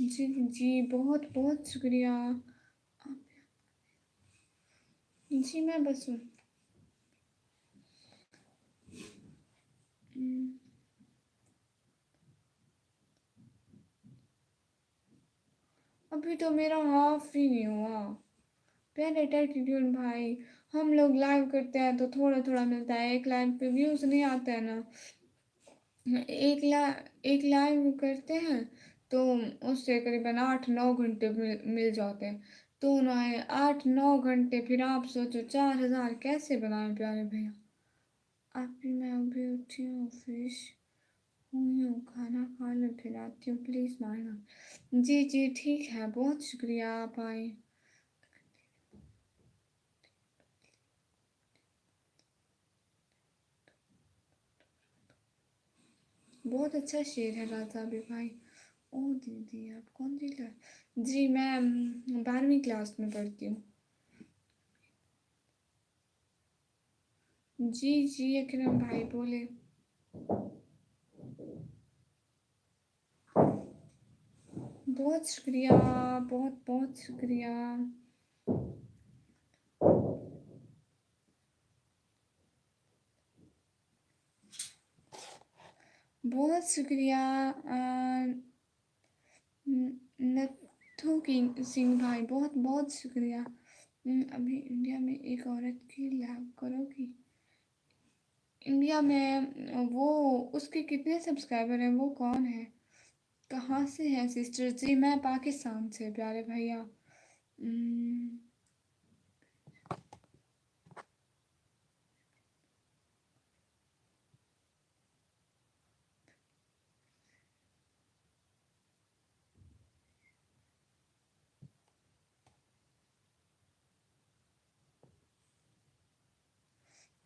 [SPEAKER 1] जी जी, बहुत बहुत शुक्रिया। जी मैं बस हूँ। अभी तो मेरा हाफ ही नहीं हुआ प्यारे एटीट्यूड भाई। हम लोग लाइव करते हैं तो थोड़ा थोड़ा मिलता है, एक लाइव पे व्यूज़ नहीं आते हैं ना। एक लाइव करते हैं तो उससे करीबन 8-9 घंटे मिल जाते हैं, तो ना 8-9 घंटे, फिर आप सोचो 4,000 कैसे बनाए प्यारे भैया। आप भी, मैं अभी उठी हूँ, फिश हुई हूँ, खाना खा लो फिर आती हूँ, प्लीज़ मारना। जी जी ठीक है, बहुत शुक्रिया आप आए। बहुत अच्छा शेर है राजा भी भाई। ओ दीदी आप कौन सी क्लास। जी मैं 12वीं क्लास में पढ़ती हूँ। जी जी अकरम भाई बोले। बहुत शुक्रिया, बहुत बहुत शुक्रिया। بہت شکریہ نتھو سنگھ بھائی، بہت بہت شکریہ۔ ابھی انڈیا میں ایک عورت کی لائک کرو گی؟ انڈیا میں وہ اس کے کتنے سبسکرائبر ہیں؟ وہ کون ہے؟ کہاں سے ہے سسٹر جی؟ میں پاکستان سے پیارے بھیا۔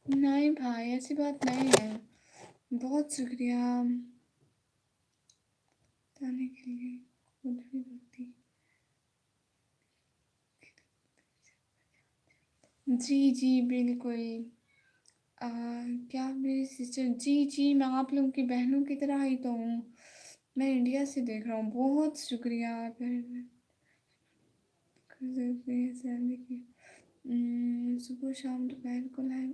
[SPEAKER 1] نہیں بھائی، ایسی بات نہیں ہے۔ بہت شکریہ بتانے کے لیے، خود بھی بولتی۔ جی جی بالکل۔ کیا میری سسٹر؟ جی جی میں آپ لوگوں کی بہنوں کی طرح ہی تو ہوں۔ میں انڈیا سے دیکھ رہا ہوں۔ بہت شکریہ صبح شام دوپہر کو لائیو۔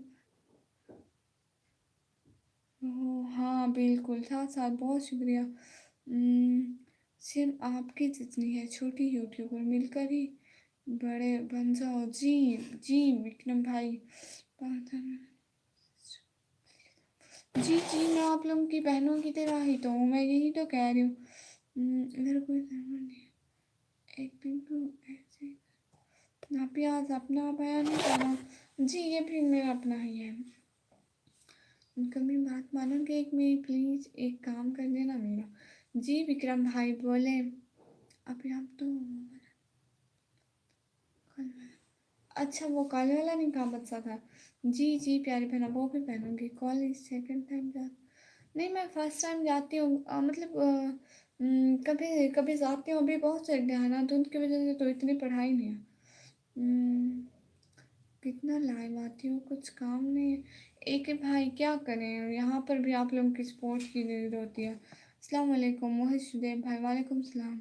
[SPEAKER 1] ہاں بالکل، ساتھ ساتھ بہت شکریہ۔ صرف آپ کی جتنی ہے چھوٹی یوٹیوبر مل کر ہی بڑے بن جاؤ۔ جی جی وکرم بھائی، جی جی میں آپ لوگوں کی بہنوں کی طرح ہی تو ہوں، میں یہی تو کہہ رہی ہوں۔ میرا کوئی سرور نہیں ہے، ایک دن تو ایسے پیاز اپنا بیان نہیں کرنا۔ جی یہ بھی میرا اپنا ہی ہے۔ کبھی بات مانو کہ ایک میری پلیز ایک کام کر دینا میرا۔ جی وکرم بھائی بولے۔ ابھی آپ تو اچھا وہ کال والا نہیں کہا بچہ تھا۔ جی جی پیاری بہنا، وہ بھی پہنوں گی۔ کالج سیکنڈ ٹائم نہیں، میں فرسٹ ٹائم جاتی ہوں، مطلب کبھی کبھی جاتی ہوں۔ ابھی بہت سے امتحانات ان کی وجہ سے تو اتنی پڑھائی نہیں ہے۔ کتنا لائیو آتی ہوں، کچھ کام نہیں ہے۔ ایک بھائی کیا کریں، یہاں پر بھی آپ لوگوں کی سپورٹ کی نیڈ ہوتی ہے۔ السلام علیکم موہت شدیب بھائی، وعلیکم السلام۔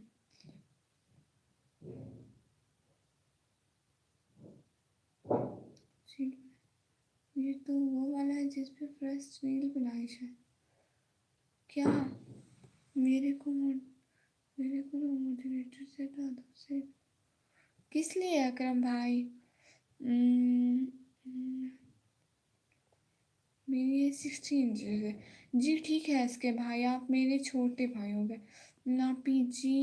[SPEAKER 1] یہ تو وہ والا ہے جس پہ فرسٹ ریل بنائی ہے کیا؟ میرے کو ماڈریٹر سے ہٹا دو سے۔ کس لیے اکرم بھائی؟ میری ایج 16 انچز ہے۔ جی ٹھیک ہے اس کے بھائی، آپ میرے چھوٹے بھائی ہو گئے۔ ناپی جی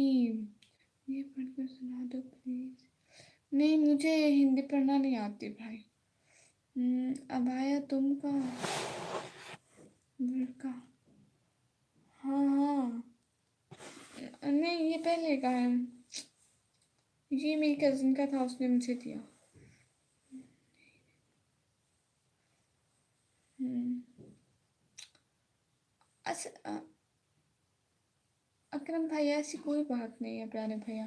[SPEAKER 1] یہ پڑھ کر سنا دو پلیز۔ نہیں مجھے ہندی پڑھنا نہیں آتی بھائی۔ اب آیا تم کا برقع؟ ہاں ہاں، نہیں یہ پہلے کا ہے، یہ میری کزن کا تھا، اس نے مجھے دیا۔ اکرم بھائی ایسی کوئی بات نہیں ہے پیارے بھیا۔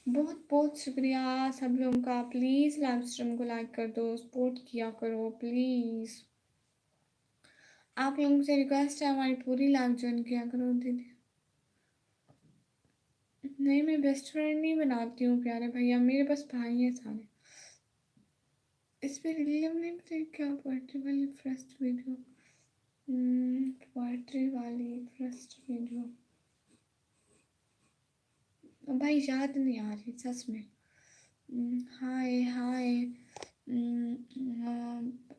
[SPEAKER 1] بہت بہت شکریہ سب لوگوں کا۔ پلیز لائیو اسٹریم کو لائک کر دو، سپورٹ کیا کرو پلیز۔ آپ لوگوں سے ریکویسٹ ہے ہماری پوری لائیو جوائن کیا کرو دیدی۔ نہیں میں بیسٹ فرینڈ نہیں بناتی ہوں پیارے بھیا، میرے بس بھائی ہیں سارے۔ اس پہ ریلیو نہیں بتائی کیا؟ پوئٹری والی فرسٹ ویڈیو، پوئٹری والی فرسٹ ویڈیو بھائی یاد نہیں آ رہی سچ میں۔ ہائے ہائے،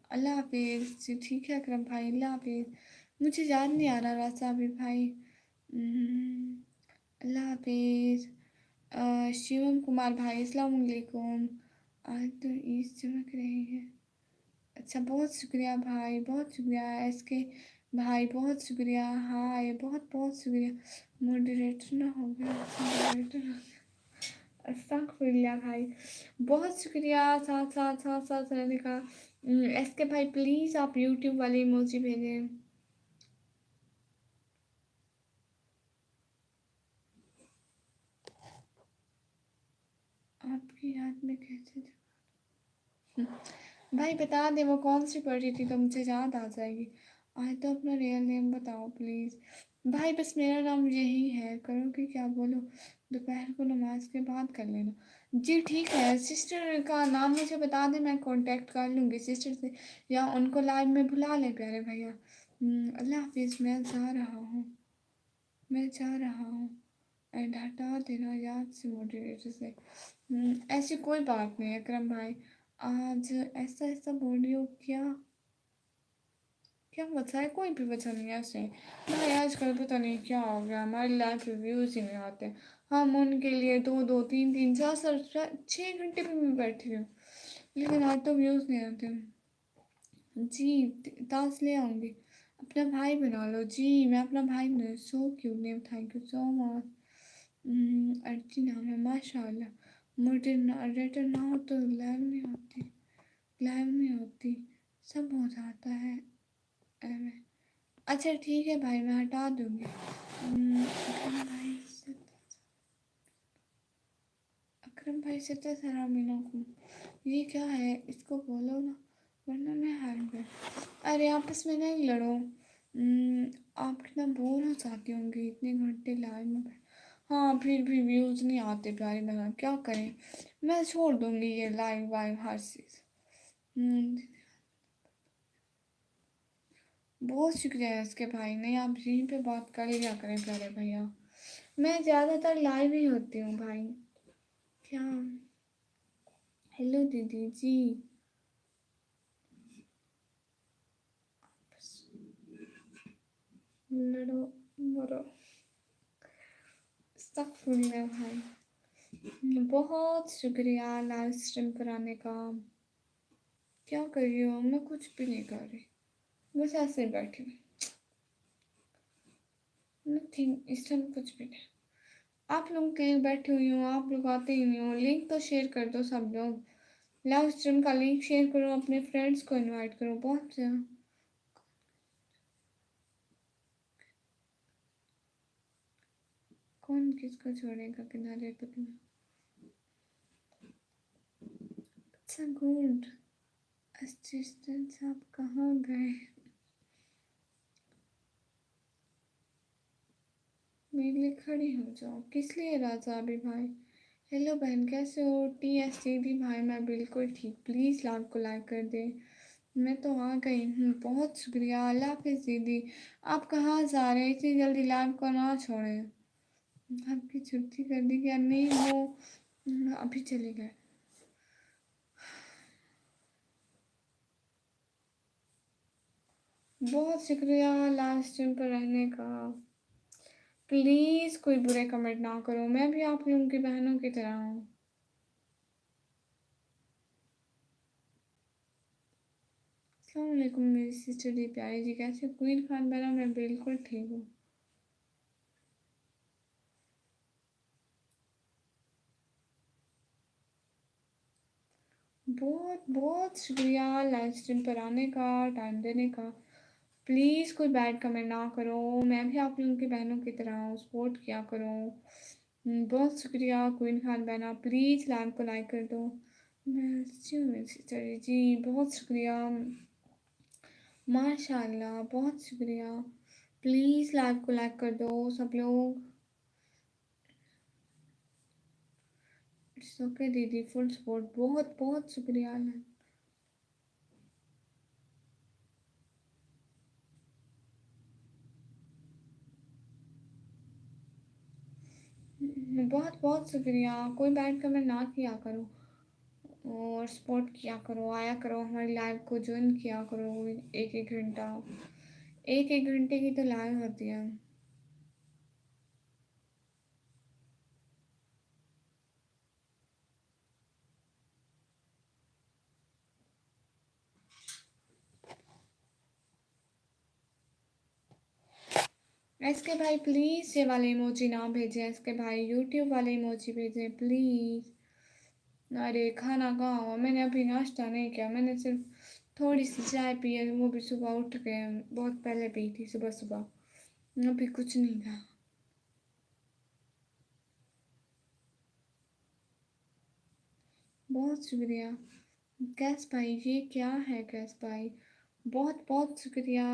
[SPEAKER 1] اللہ حافظ۔ ٹھیک ہے اکرم بھائی، اللہ حافظ۔ مجھے یاد نہیں آ رہا راستہ ابھی بھائی۔ اللہ حافظ۔ شیوم کمار بھائی السلام علیکم۔ آج تو عید چمک رہی ہے۔ اچھا بہت شکریہ بھائی، بہت شکریہ ایس کے بھائی، بہت شکریہ۔ ہائے بہت بہت شکریہ۔ ماڈریٹر نہ ہو گیا، استغفر اللہ بھائی، بہت شکریہ ساتھ رہنے کا۔ ایس کے بھائی پلیز آپ یوٹیوب والے ایموجی بھیجیں۔ آپ کی یاد میں کیسے بھائی بتا دیں وہ کون سی پڑھی تھی تو مجھے یاد آ جائے گی۔ آج تو اپنا ریئل نیم بتاؤ پلیز بھائی، بس میرا نام یہی ہے، کرو کہ کیا بولو، دوپہر کو نماز کے بعد کر لینا۔ جی ٹھیک ہے، سسٹر کا نام مجھے بتا دیں، میں کانٹیکٹ کر لوں گی سسٹر سے، یا ان کو لائیو میں بلا لیں پیارے بھیا۔ اللہ حافظ، میں جا رہا ہوں۔ मैं चाह रहा हूँ एंड हटा देना याद से मोटिवेटर से। ऐसी कोई बात नहीं अकरम भाई, आज ऐसा ऐसा बोल रही हो क्या? क्या वजह है? कोई भी वजह नहीं है ऐसे भाई। आजकल पता नहीं क्या हो गया, हमारी लाइफ रिव्यूज ही नहीं आते। हम उनके लिए दो दो तीन तीन चार चार 6 घंटे भी मैं बैठी हूँ, लेकिन आज तो व्यूज नहीं आते। जी ताश ले आऊंगी। अपना भाई बना लो जी, मैं अपना भाई बना। So cute name, thank you so much. Archi नाम है माशाल्लाह। मॉडरेटर ना हो तो लाइव नहीं होती, लाइव नहीं होती, सब हो जाता है। अरे, अच्छा ठीक है भाई, मैं हटा दूंगी। अकरम भाई से, अकरम भाई से तो सारा मिलो को, ये क्या है? इसको बोलो ना, वरना मैं हैंग कर। अरे आपस में नहीं लड़ो। आप कितना बोर हो जाती होंगी इतने घंटे लाइव में हाँ फिर भी व्यूज़ नहीं आते प्यारी बहन, क्या करें? मैं छोड़ दूंगी ये लाइव वाइव हर चीज़। बहुत शुक्रिया है इसके भाई, नहीं आप यहीं पे बात कर लिया करें प्यारे भैया। मैं ज़्यादातर लाइव ही होती हूँ भाई। क्या? हेलो दीदी जी। लड़ो मरो, अस्तगफुरुल्लाह भाई। बहुत शुक्रिया लाइव स्ट्रीम पर आने का। क्या कर रही हो? मैं कुछ भी नहीं कर रही, बस ऐसे ही बैठी हूँ। नथिंग, इस टाइम कुछ भी नहीं। आप लोग के लिए बैठी हुई हूँ, आप लोग आते ही नहीं हो। लिंक तो शेयर कर दो सब लोग, लाइव स्ट्रीम का लिंक शेयर करो, अपने फ्रेंड्स को इनवाइट करो। बहुत से कौन किसको छोड़ेगा किनारे पे? अच्छा गुड असिस्टेंट साहब कहाँ गए? मेरे लिए खड़ी हो जाओ। किस लिए राजा अभी भाई? हेलो बहन कैसे हो? टी एस दीदी भाई मैं बिल्कुल ठीक, प्लीज़ लाइव को लाइक कर दे। मैं तो आ गई हूँ, बहुत शुक्रिया। अल्लाह हाफिज़ दीदी। आप कहाँ जा रहे हैं? इतनी जल्दी लाइव को ना छोड़ें। आपकी छुट्टी कर दी क्या? नहीं वो अभी चले गए। बहुत शुक्रिया लास्ट टाइम पर रहने का। प्लीज़ कोई बुरे कमेंट ना करो, मैं भी आप लोगों की बहनों की तरह हूँ। अस्सलाम वालेकुम मेरी सिस्टर दी प्यारी जी, कैसे? क्वीन खान बना, मैं बिल्कुल ठीक हूँ। बहुत बहुत शुक्रिया लाइव स्ट्रीम पर आने का, टाइम देने का। प्लीज़ कोई बैड कमेंट ना करो, मैं भी आप लोगों की बहनों की तरह हूँ, सपोर्ट किया करो। बहुत शुक्रिया क्वीन खान बहना, प्लीज़ लाइव को लाइक कर दो। मैं अच्छी हूँ मेरी सिस्टर जी, बहुत शुक्रिया माशाल्लाह, बहुत शुक्रिया। प्लीज़ लाइव को लाइक कर दो सब लोग। इट्स ओके दीदी, फुल सपोर्ट, बहुत बहुत शुक्रिया। बहुत बहुत शुक्रिया। कोई बैठ कर मैं ना किया करो और सपोर्ट किया करो, आया करो हमारी लाइव को ज्वाइन किया करो। एक एक घंटा, एक एक घंटे की तो लाइव होती है। एस के भाई प्लीज़ ये वाले इमोजी ना भेजें, एस के भाई यूट्यूब वाले इमोजी भेजें प्लीज़। अरे खाना कहाँ हुआ? मैंने अभी नाश्ता नहीं किया, मैंने सिर्फ थोड़ी सी चाय पी है, वो भी सुबह उठ के बहुत पहले पी थी, सुबह सुबह। अभी कुछ नहीं था। बहुत शुक्रिया कैस भाई, ये क्या है कैस भाई? बहुत बहुत शुक्रिया।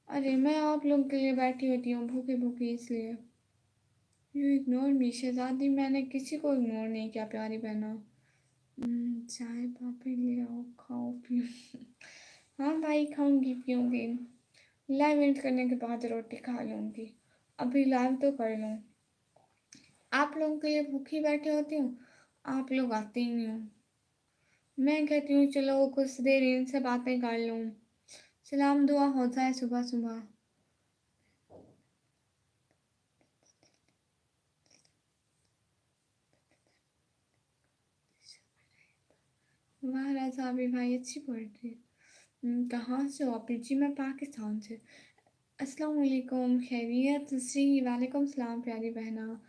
[SPEAKER 1] अरे मैं आप लोगों के लिए बैठी होती हूँ भूखी भूखी, इसलिए। यू इग्नोर मी शहजादी, मैंने किसी को इग्नोर नहीं किया प्यारी बहना। चाय पापी ले आओ खाओ पियो। हाँ भाई, खाऊंगी पीऊंगी। लाइव एंड करने के बाद रोटी खा लूंगी। अभी लाइव तो कर लूँ। आप लोगों के लिए भूखी बैठी होती हूँ, आप लोग आते ही नहीं हो। मैं कहती हूँ चलो कुछ देर इनसे बातें कर लूँ, सलाम दुआ हो जाए सुबह सुबह। वाह राजा अभी भाई, अच्छी पोइट्री। कहाँ से हो आप? जी मैं पाकिस्तान से। अस्सलाम वालेकुम, खैरियत? जी वालेकुम सलाम प्यारी बहना।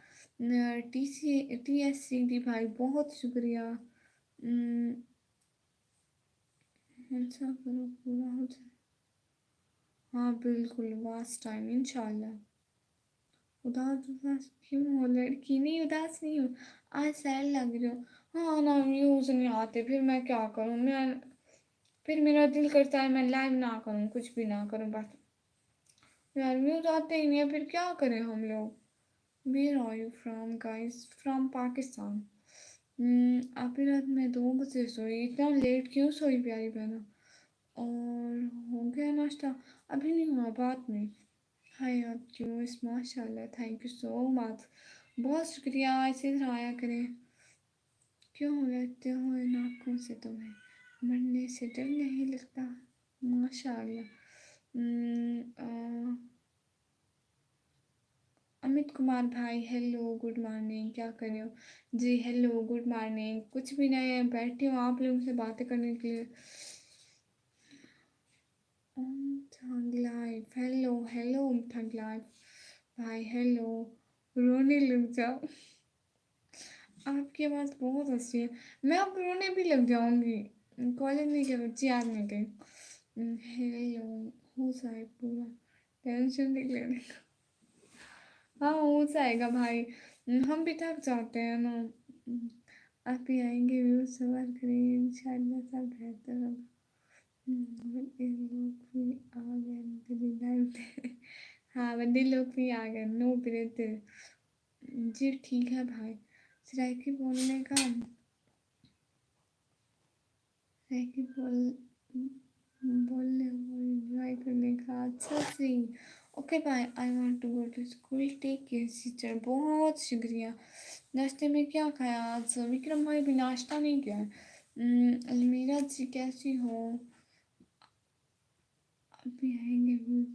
[SPEAKER 1] TSC दी भाई, बहुत शुक्रिया। अच्छा करो पूरा हो जाए। हाँ बिल्कुल, लास्ट टाइम इंशाल्लाह। उदास उदास क्यों हो? लड़की नहीं, उदास नहीं हो। आज सैड लग रही हो। हाँ ना, व्यूज नहीं आते, फिर मैं क्या करूँ? फिर मेरा दिल करता है मैं लाइव ना करूँ, कुछ भी ना करूँ बस। यार व्यूज आते ही नहीं है, फिर क्या करें हम लोग? Where are you from guys? From Pakistan. अभी रात में 2 बजे सोई, इतना लेट क्यों सोई प्यारी बहना? और हो गया नाश्ता? अभी नहीं हुआ, बाद में। हाय आप क्यूस, माशाल्लाह, थैंक यू सो मच। बहुत शुक्रिया, ऐसे ही आया करें। क्यों रहते हो इन आँखों से तुम्हें, मरने से डर नहीं लगता? माशाल्लाह। अमित कुमार भाई, हेलो गुड मॉर्निंग, क्या कर रहे हो? जी हेलो गुड मॉर्निंग, कुछ भी नहीं, बैठी हूँ आप लोगों से बातें करने के लिए। थग लाइफ, हेलो हेलो थग लाइफ भाई, हेलो। रोने लग जाओ, आपकी आवाज़ बहुत हंसी है। मैं अब रोने भी लग जाऊंगी। कॉलेज नहीं के बच्चे याद नहीं गए। हेलो, हो जाए पूरा, टेंशन नहीं लेने का। हाँ हो जाएगा भाई। हम भी थक जाते हैं ना। आप भी आएंगे, व्यूज सवार करेंगे, इंशाल्लाह सब बेहतर होगा। बड़े लोग भी आ गए तेरी लाइफ में। हाँ बड़े लोग भी आ गए, नो ब्रेथ। जी ठीक है भाई। सराइकी बोलने का, सराइकी बोलने और एंजॉय करने का, अच्छा सी। Okay bye, I want to go to school, take care teacher. बहुत शुक्रिया। नाश्ते में क्या खाया आज? विक्रम भाई भी नाश्ता नहीं किया है। अलमीरा जी कैसी हो? अभी आएंगे भी।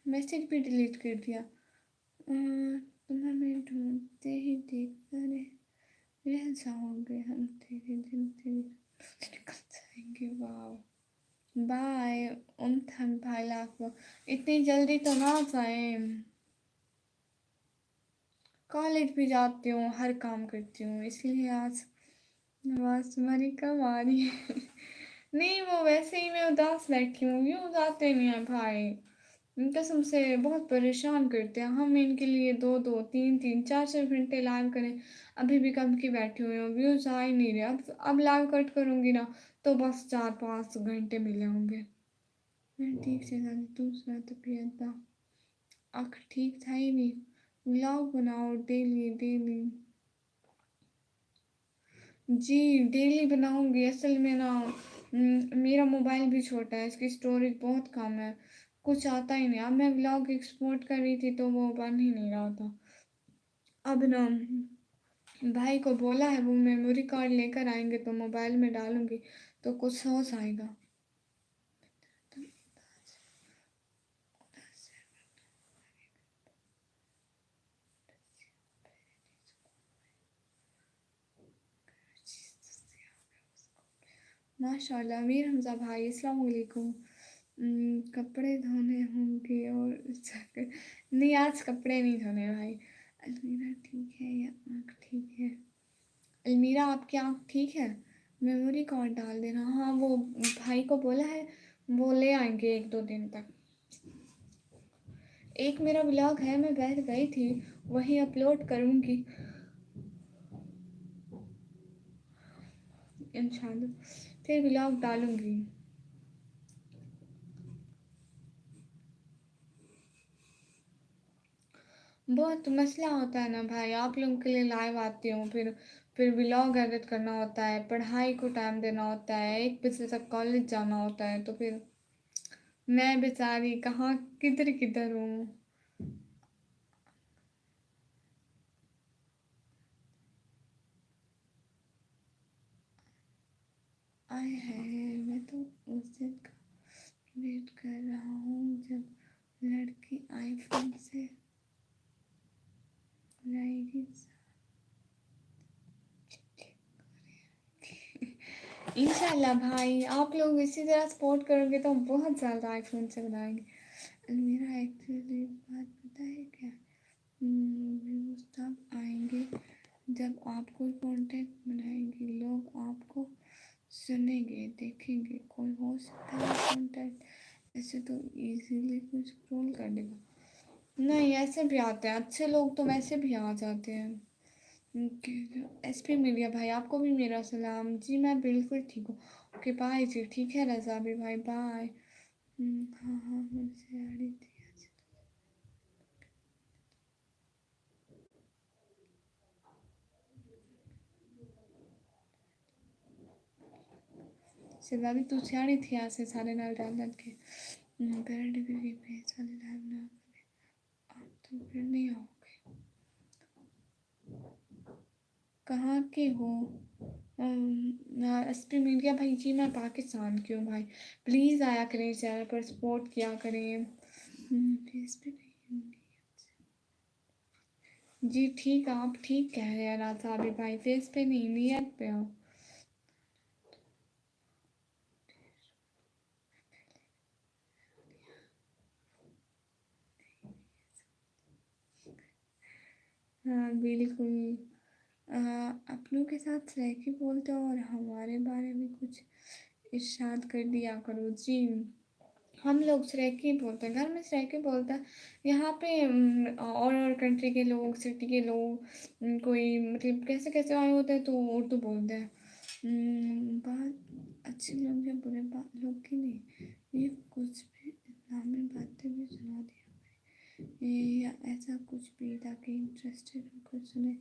[SPEAKER 1] मैसेज भी डिलीट कर दिया। तुम्हें मैं ढूंढते ही देखता रह जाओगे, हम तेरे दिल तेरे निकल जाएंगे। वाह बाय। उन थन भाई लाख, इतनी जल्दी तो ना जाए। कॉलेज भी जाती हूँ, हर काम करती हूँ, इसलिए आज आवाज़ तुम्हारी कम आ रही है। नहीं वो वैसे ही मैं उदास बैठी हूँ, यूँ जाते नहीं हैं भाई। कसम से बहुत परेशान करते हैं। हम इनके लिए 2-2 3-3 4-4 घंटे लाइव करें, अभी भी कब की बैठी हुई हूँ, व्यूज आ ही नहीं रहे। अब लाइव कट करूँगी ना, तो बस 4-5 घंटे मिले होंगे। मैं ठीक से था, दूसरा तो पिया था, आँख ठीक था ही नहीं। व्लॉग बनाओ डेली डेली। जी डेली बनाऊंगी। असल में ना मेरा मोबाइल भी छोटा है, इसकी स्टोरेज बहुत कम है, कुछ आता ही नहीं। अब मैं व्लॉग एक्सपोर्ट कर रही थी तो वो बन ही नहीं रहा था। अब ना भाई को बोला है, वो मेमोरी कार्ड लेकर आएंगे तो मोबाइल में डालूंगी, तो कुछ हो जाएगा। माशाल्लाह मीर हमजा भाई, अस्सलाम वालेकुम। कपड़े धोने होंगे और नहीं आज कपड़े नहीं धोने भाई। अलमीरा ठीक है या आँख ठीक है? अलमीरा आपकी आँख ठीक है? मेमोरी कार्ड डाल देना। हाँ वो भाई को बोला है, वो ले आएंगे 1-2 दिन तक। एक मेरा ब्लॉग है, मैं बैठ गई थी, वही अपलोड करूँगी इंशाल्लाह, फिर ब्लॉग डालूँगी। बहुत मसला होता है ना भाई, आप लोगों के लिए लाइव आती हूँ, फिर व्लॉग एडिट करना होता है, पढ़ाई को टाइम देना होता है, 1 बजे तक कॉलेज जाना होता है, तो फिर मैं बेचारी कहाँ किधर किधर हूँ। आए है, मैं तो उस दिन का वेट कर रहा हूँ जब लड़की आईफोन से लाएगी। इंशाल्लाह भाई, आप लोग इसी तरह सपोर्ट करोगे तो हम बहुत ज़्यादा आईफोन से बनाएंगे। अलमीरा एक्चुअली बात पता है क्या, व्यूज़ तब आएंगे जब आप कोई कंटेंट बनाएंगे, लोग आपको सुनेंगे, देखेंगे। कोई हो सकता है कंटेंट ऐसे तो इजीली कोई स्क्रॉल कर देगा। नहीं, ऐसे भी आते हैं अच्छे लोग, तो वैसे भी आ जाते हैं। एसपी मीडिया भाई, आपको भी मेरा सलाम जी। मैं बिल्कुल ठीक हूँ। ओके बाय जी। ठीक है रजा भी भाई, बाय। हाँ हाँ, मुझसे आ रही थी आज। सिद्धार्थ तू सियाड़ी थी आज से सारे नाल डाल डाल के पेरेंट डिग्री पे सारे लाइव ना करे, आप तो फिर नहीं आओगे। कहाँ के हो? एसपी मीडिया भाई जी, मैं पाकिस्तान की हूँ भाई। प्लीज़ आया करें चैनल पर, सपोर्ट किया करें। फेस पे जी ठीक, आप ठीक कह रहे हैं राजा अभी भाई, फेस पे नहीं नीयत पे हो। हाँ बिल्कुल। अपनों के साथ रह के बोलते हो और हमारे बारे में कुछ इरशाद कर दिया करो जी। हम लोग सरेकी बोलते हैं, घर में सरेकी बोलते हैं। यहाँ पे और कंट्री के लोग, सिटी के लोग, कोई मतलब कैसे कैसे आए होते हैं तो उर्दू बोलते हैं। बात अच्छे लोग या बुरे लोग की नहीं, ये कुछ भी इस्लामी बातें भी सुना दिया या ऐसा कुछ भी ताकि इंटरेस्टेड होकर सुने।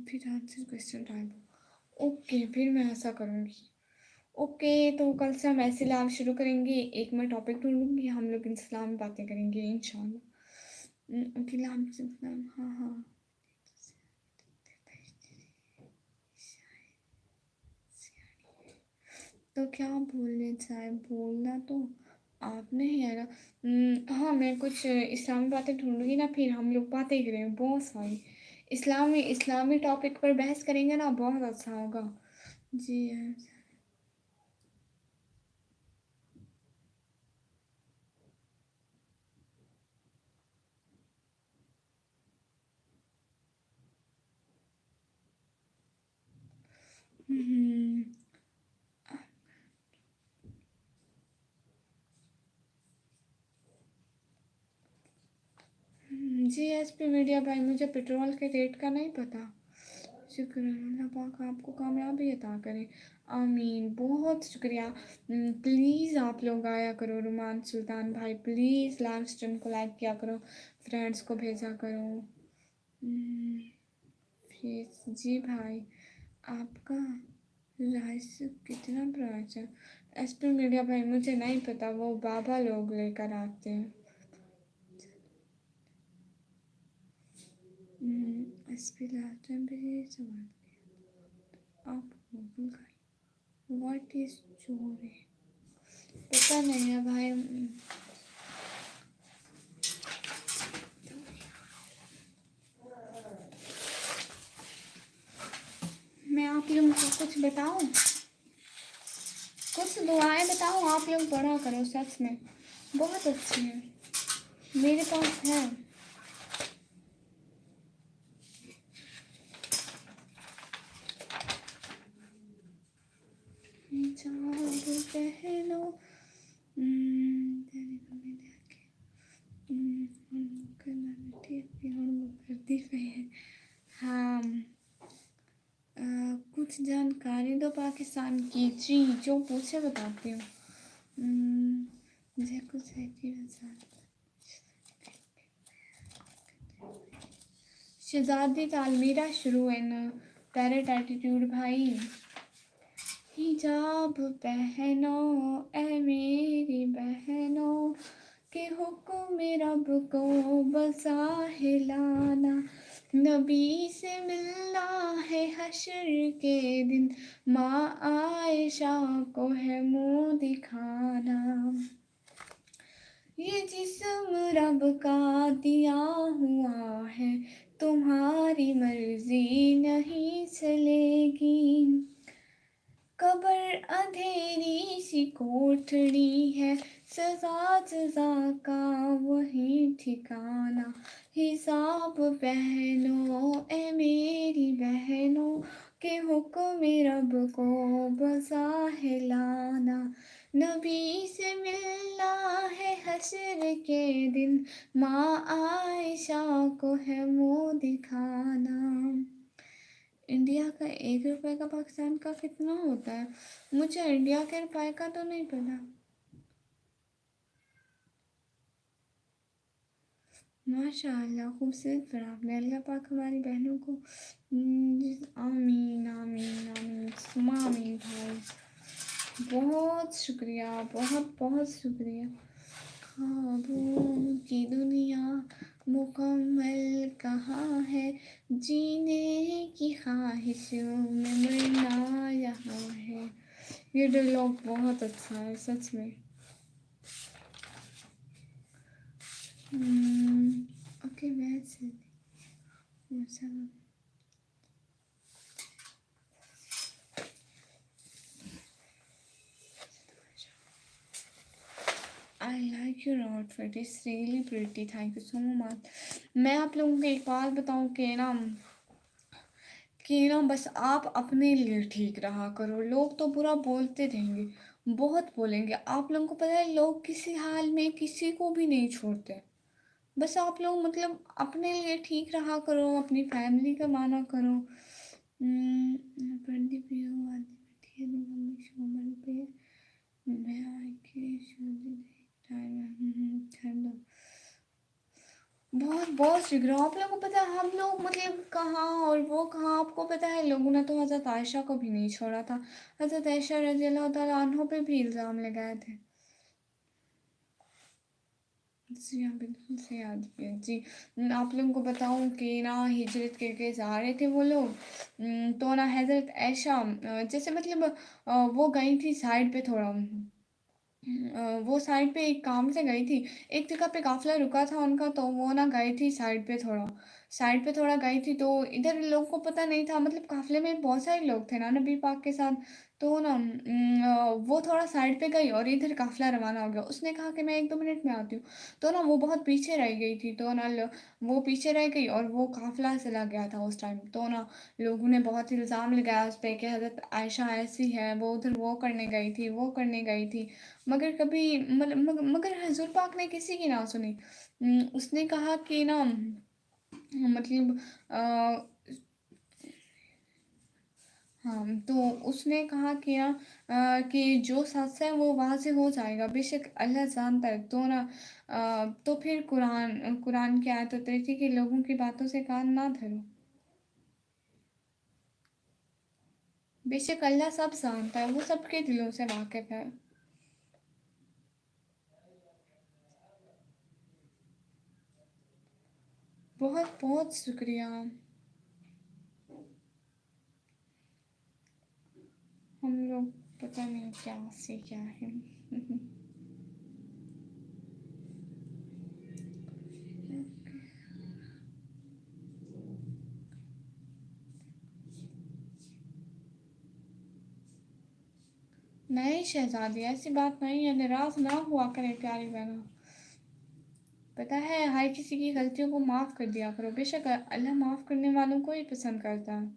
[SPEAKER 1] फिर आंसर क्वेश्चन टाइप। ओके, फिर मैं ऐसा करूँगी। ओके, तो कल से हम ऐसे लाइव शुरू करेंगे। एक मैं टॉपिक ढूंढूंगी, हम लोग इस्लाम में बातें करेंगे इंशाल्लाह। ओके, हाँ हाँ। तो क्या बोलने चाहे, बोलना तो आपने ही है ना। हाँ, मैं कुछ इस्लामी बातें ढूंढूंगी ना, फिर हम लोग बातें करेंगे बहुत सारी। इस्लामी टॉपिक पर बहस करेंगे ना, बहुत अच्छा होगा जी। हम्म, जी एसपी मीडिया भाई, मुझे पेट्रोल के रेट का नहीं पता। शुक्र है, अल्लाह पाक आपको कामयाबी अता करे। आमीन, बहुत शुक्रिया। प्लीज़ आप लोग आया करो, रुमान सुल्तान भाई प्लीज़ लाइव स्ट्रीम को लाइक किया करो, फ्रेंड्स को भेजा करो। प्लीज़ जी भाई, आपका राइस कितना प्राइस है? एसपी मीडिया भाई मुझे नहीं पता, वो बाबा लोग लेकर आते हैं। एसपी लास्ट टाइम पे ये सवाल किया, आप गूगल का व्हाट इज चोरी? पता नहीं है भाई। मैं आप लोगों को कुछ बताऊं, कुछ दुआएं बताऊं, आप लोग पढ़ा करो, सच में बहुत अच्छी है, मेरे पास है। पहलो तेरी मम्मी ने आके करती है। हाँ, कुछ जानकारी दो पाकिस्तान की जी, जो पूछे बताती हूँ। मुझे कुछ है कि शहजादी तालमीरा शुरू है ना, पैरेट एटीट्यूड भाई। हिजाब पहनो ए मेरी बहनों, के हुक्म रब को बसा हिलाना, नबी से मिलना है हश्र के दिन, माँ आयशा को है मुँह दिखाना। ये जिस्म रब का दिया हुआ है, तुम्हारी मर्जी नहीं चलेगी। कब्र अंधेरी सी कोठड़ी है, सजा जजा का वही ठिकाना। हिसाब पहनो ए मेरी बहनों, के हुक्म रब को बसा हिलाना, नबी से मिलना है हश्र के दिन, माँ आयशा को है मुँह दिखाना। इंडिया का 1 रुपए का पाकिस्तान का कितना होता है? मुझे इंडिया के रुपए का तो नहीं पता। माशाअल्लाह खूबसूरत पढ़ा आपने। अल्लाह पाक हमारी बहनों को आमीन आमीन आमीन सुमा आमीन भाई। बहुत शुक्रिया, बहुत बहुत शुक्रिया। ख्वाबों की दुनिया मुकम्मल कहाँ है, जीने की ख्वाहिशों में मरना यहाँ है। ये डायलॉग बहुत अच्छा है सच में। Okay I like your outfit, it's really pretty, thank you so much. मैं आप लोगों को एक बात बताऊं कि ना बस आप अपने लिए ठीक रहा करो। लोग तो बुरा बोलते रहेंगे, बहुत बोलेंगे। आप लोगों को पता है लोग किसी हाल में किसी को भी नहीं छोड़ते। बस आप लोग मतलब अपने लिए ठीक रहा करो, अपनी फैमिली का माना करो। प्रदीप मम्मी शोमल पे मैं आके ठंड बहुत बहुत शुक्रिया। आप लोगों को पता है हम लोग मतलब कहाँ और वो कहाँ। आपको पता है लोगों ने तो हज़रत आयशा को भी नहीं छोड़ा था। हज़रत आयशा रज़ी अल्लाह तआला अन्हा पे भी इल्ज़ाम लगाए थे। जी हाँ बिल्कुल सही याद किया जी। आप लोगों को बताऊँ कि ना हिजरत करके जा रहे थे वो लोग। तो ना हज़रत आयशा जैसे मतलब वो गई थी साइड पे थोड़ा। वो साइड पे एक काम से गई थी। एक जगह पे काफ़िला रुका था उनका, तो वो ना गई थी साइड पे थोड़ा गई थी। तो इधर लोगों को पता नहीं था, मतलब काफ़िले में बहुत सारे लोग थे ना नबी पाक के साथ। तो ना वो थोड़ा साइड पे गई और इधर काफ़िला रवाना हो गया। उसने कहा कि मैं 1-2 मिनट में आती हूँ। तो ना वो बहुत पीछे रह गई थी। तो ना वो पीछे रह गई और वो काफ़िला चला गया था उस टाइम। तो ना लोगों ने बहुत इल्ज़ाम लगाया उस पर कि हज़रत आयशा ऐसी है, वो उधर वो करने गई थी, वो करने गई थी। मगर कभी मगर हुज़ूर पाक ने किसी की ना सुनी। उसने कहा कि ना मतलब हाँ, तो उसने कहा कि ना कि जो सच है वो वहाँ से हो जाएगा, बेशक अल्लाह जानता है। तो ना तो फिर कुरान की आयत उतरी थी कि लोगों की बातों से कान ना धरो, बेशक अल्लाह सब जानता है, वो सबके दिलों से वाकिफ़ है। बहुत बहुत शुक्रिया। हम लोग पता नहीं क्या से क्या है। नहीं शहजादी, ऐसी बात नहीं है, नाराज़ ना हुआ करे प्यारी बहनों। पता है हर किसी की गलतियों को माफ़ कर दिया करो, बेशक अल्लाह माफ़ करने वालों को ही पसंद करता है।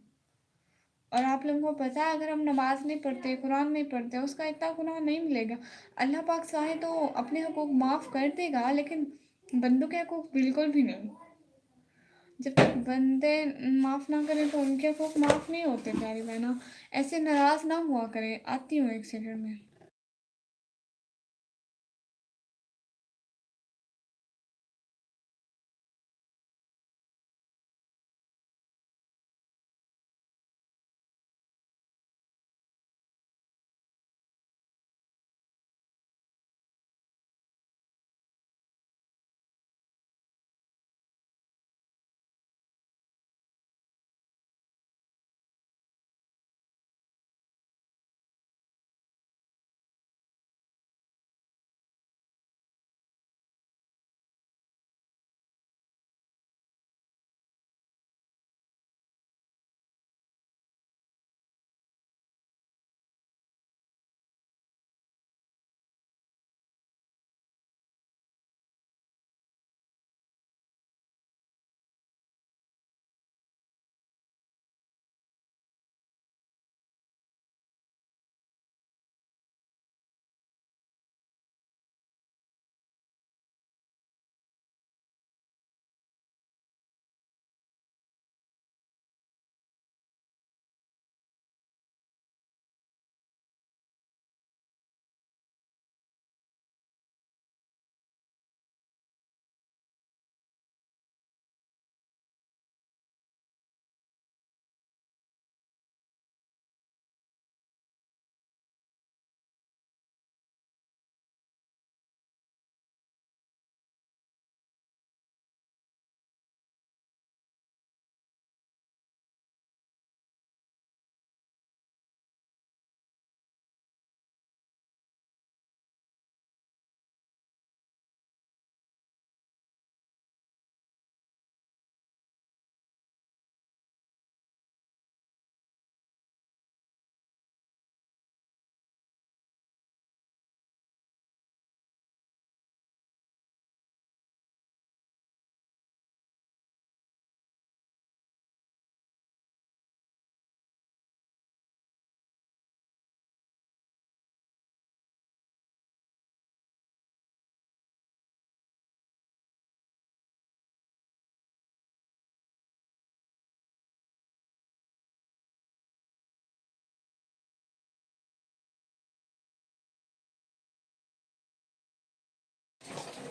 [SPEAKER 1] और आप लोगों को पता है अगर हम नमाज नहीं पढ़ते, कुरान नहीं पढ़ते, उसका इतना गुनाह नहीं मिलेगा। अल्लाह पाक चाहे तो अपने हकूक़ माफ़ कर देगा, लेकिन बंदों के हकूक़ बिल्कुल भी नहीं। जब तक बंदे माफ़ ना करें तो उनके हकूक़ माफ़ नहीं होते प्यारी बहनों। ऐसे नाराज़ ना हुआ करें। आती हूँ 1 सेकंड में।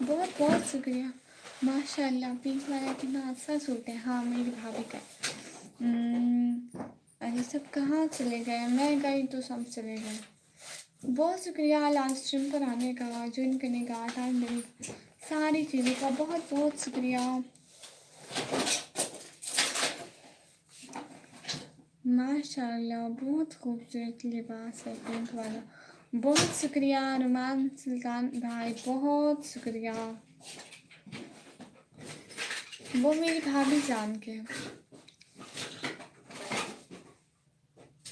[SPEAKER 1] بہت بہت شکریہ. ماشاء اللہ پنک والا کتنا اچھا سوٹ ہے. ہاں میری بھابھی کا. ارے سب کہاں چلے گئے؟ میں گئی تو سب چلے گئے. بہت شکریہ لائف اسٹریم پر آنے کا، جوائن کرنے کا، ٹائم دینے کا، ساری چیزوں کا بہت بہت شکریہ. ماشاء اللہ بہت خوبصورت لباس ہے پنک والا. بہت شکریہ نعمان سلطان بھائی، بہت شکریہ. وہ میری بھابھی جان کے.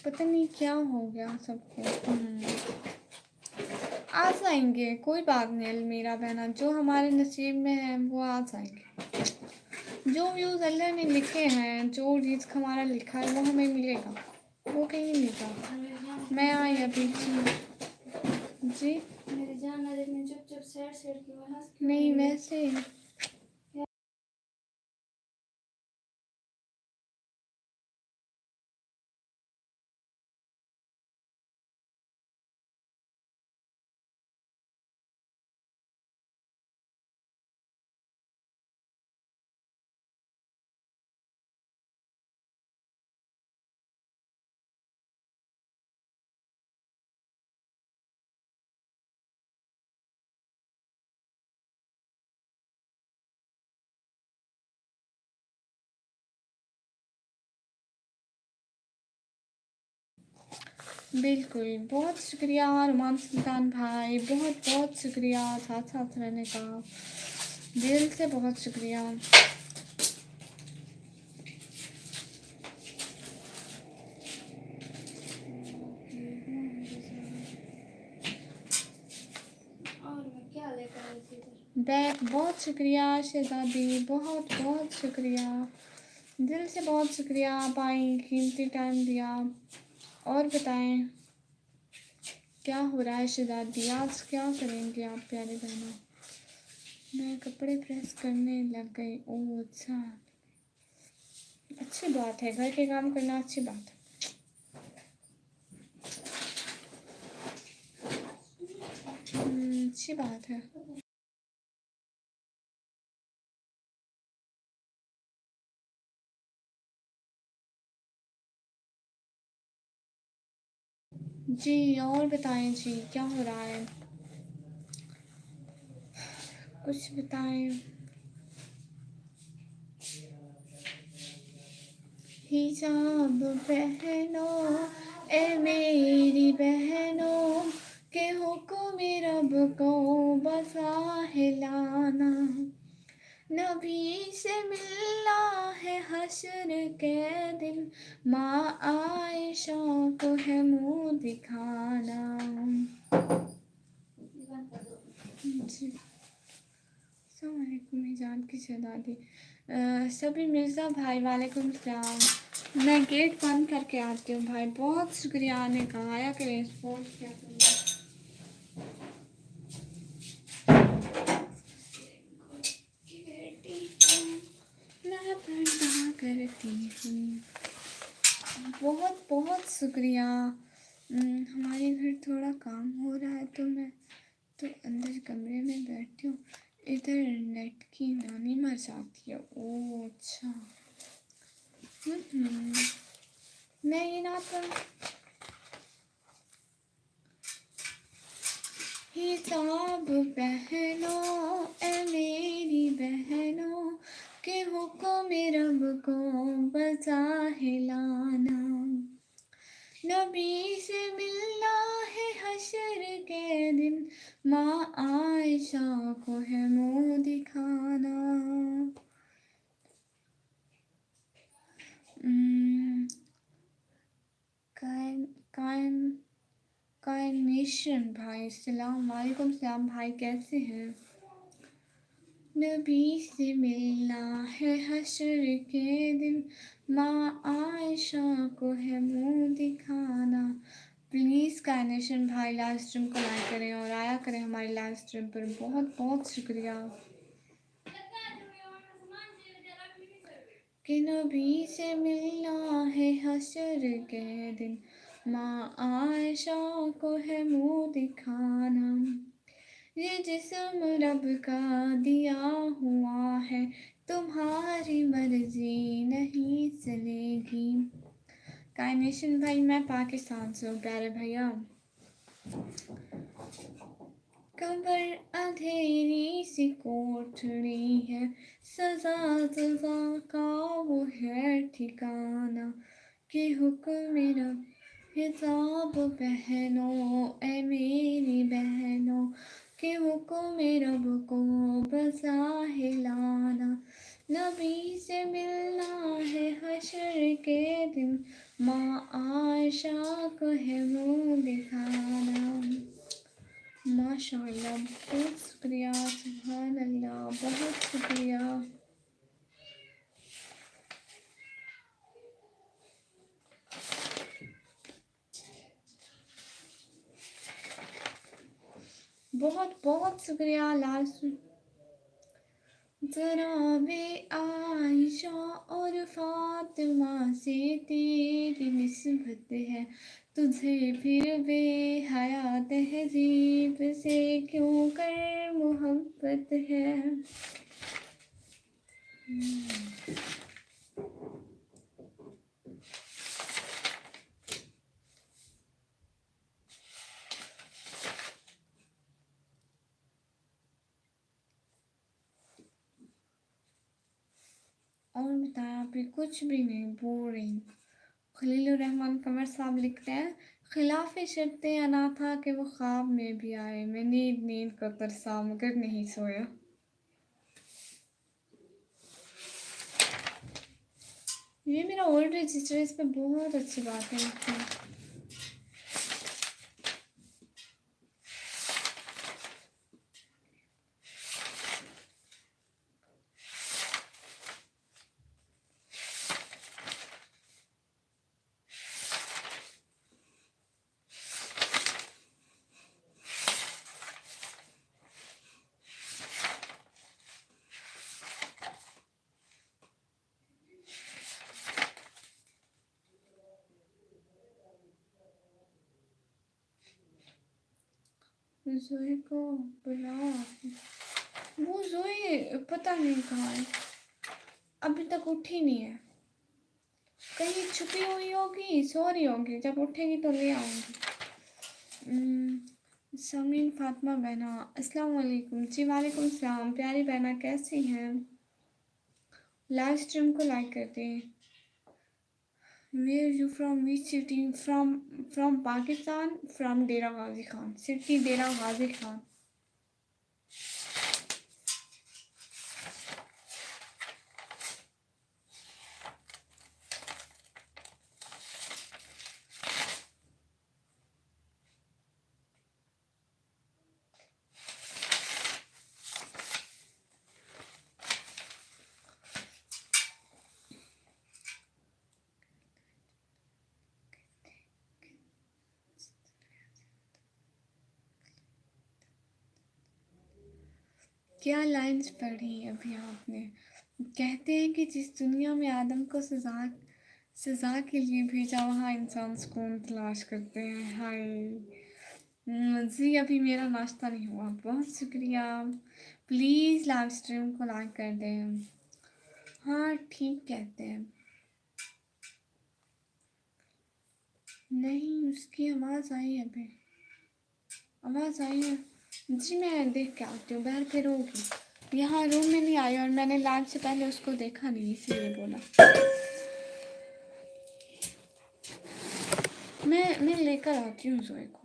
[SPEAKER 1] پتہ نہیں کیا ہو گیا سب کو. آ جائیں گے، کوئی بات نہیں میرا بہنا، جو ہمارے نصیب میں ہے وہ آ جائیں گے. جو ویوز اللہ نے لکھے ہیں، جو رزق ہمارا لکھا ہے وہ ہمیں ملے گا، وہ کہیں نہیں ملتا. میں آئی ابھی. جی میری جان نے چپ چپ سیٹ سیٹ کی نہیں ویسے. بالکل. بہت شکریہ رومان سلطان بھائی، بہت بہت شکریہ ساتھ ساتھ رہنے کا. دل سے بہت شکریہ. بیک بہت شکریہ شہزادی، بہت بہت شکریہ. دل سے بہت شکریہ بھائی، قیمتی ٹائم دیا. اور بتائیں کیا ہو رہا ہے شہزادی؟ آج کیا کریں گے آپ پیارے بہنوں؟ میں کپڑے پریس کرنے لگ گئی. اوہ اچھا، اچھی بات ہے، گھر کے کام کرنا اچھی بات ہے. اچھی بات ہے. جی اور بتائیں جی کیا ہو رہا ہے؟ کچھ بتائیں. حجاب پہنو اے میری بہنوں، کہ حکم رب کو بظاہر لانا. نبی سے ملنا ہے حشر کے دن، ماں عائشہ کو ہے منہ دکھانا. جی السلام علیکم حجاب کی شہزادی. سبھی مرزا بھائی وعلیکم السلام. میں گیٹ بند کر کے آتی ہوں بھائی. بہت شکریہ آنے کا، آیا کریں سپورٹ کیا کریں. میں پردہ کرتی ہوں. بہت بہت شکریہ. ہمارے گھر تھوڑا کام ہو رہا ہے تو میں تو اندر کمرے میں بیٹھی ہوں. ادھر نیٹ کی نانی مر جاتی ہے. اوہ اچھا. میں یہ نہ حجاب پہنو اے میری بہنوں، کہ حکم رب کو بظاہر لانا. نبی سے ملنا ہے حشر کے دن، ماں عائشہ کو ہے منہ دکھانا. کائنیشن بھائی السلام علیکم. السلام بھائی، کیسے ہیں؟ نبی سے ملنا ہے حشر کے دن، ماں عائشہ کو ہے منہ دکھانا. پلیز کائنیشن بھائی لائیو اسٹریم کو لائک کریں اور آیا کریں ہماری لائیو اسٹریم پر. بہت بہت شکریہ. کہ نبی سے ملنا ہے حشر کے دن، ماں عائشہ کو ہے منہ دکھانا. یہ جسم رب کا دیا ہوا ہے، تمہاری مرضی نہیں چلے گی۔ کائنیشن بھائی میں پاکستان سے ہوں پیارے بھیا۔ قبر اندھیری سی کوٹھڑی ہے، سزا سزا کا وہ ہے ٹھکانہ، کہ حکم رب حجاب پہنو اے میری بہنوں، کہ حکم رب کو بظاہر لانا، نبی سے ملنا ہے حشر کے دن، ماں عائشہ کو ہے منہ دکھانا۔ ماشاء اللہ، بہت شکریہ، سبحان اللہ، بہت شکریہ۔ بہت بہت شکریہ لاسٹ۔ ذرا بے عائشہ اور فاطمہ سے تیری نسبت ہے، تجھے پھر بے حیا تہذیب سے کیوں کر محبت ہے۔ اور بتایا آپ بھی کچھ بھی نہیں، بورنگ۔ خلیل الرحمن قمر صاحب لکھتے ہیں، خلاف شرط انا تھا کہ وہ خواب میں بھی آئے، میں نیند نیند کو ترسا مگر نہیں سویا۔ یہ میرا اولڈ رجسٹر ہے، اس پہ بہت اچھی باتیں لکھتی ہیں۔ زوئی کو بلاؤ، وہ زوئی پتہ نہیں کہاں ہے، ابھی تک اٹھی نہیں ہے، کہیں چھپی ہوئی ہوگی، سو رہی ہوگی، جب اٹھے گی تو لے آؤں گی۔ سمین فاطمہ بہنا السلام علیکم۔ جی وعلیکم السلام، پیاری بہنا کیسی ہیں؟ لائیو اسٹریم کو لائک کرتے ہیں۔ Where you from which city? From Pakistan, from Dera Ghazi Khan, city Dera Ghazi Khan. کیا لائنز پڑھی ابھی آپ نے؟ کہتے ہیں کہ جس دنیا میں آدم کو سزا کے لیے بھیجا، وہاں انسان سکون تلاش کرتے ہیں۔ ہائے جی، ابھی میرا ناشتہ نہیں ہوا، بہت شکریہ۔ پلیز لائیو اسٹریم کو لائک کر دیں۔ ہاں ٹھیک کہتے ہیں، نہیں اس کی آواز آئی ہے، ابھی آواز آئی ہے جی، میں دیکھ کے آتی ہوں، باہر پھر ہوگی، یہاں روم میں نہیں آئی، اور میں نے لائیو سے پہلے اس کو دیکھا نہیں، اسی لیے بولا۔ میں لے کر آتی ہوں زوئے کو۔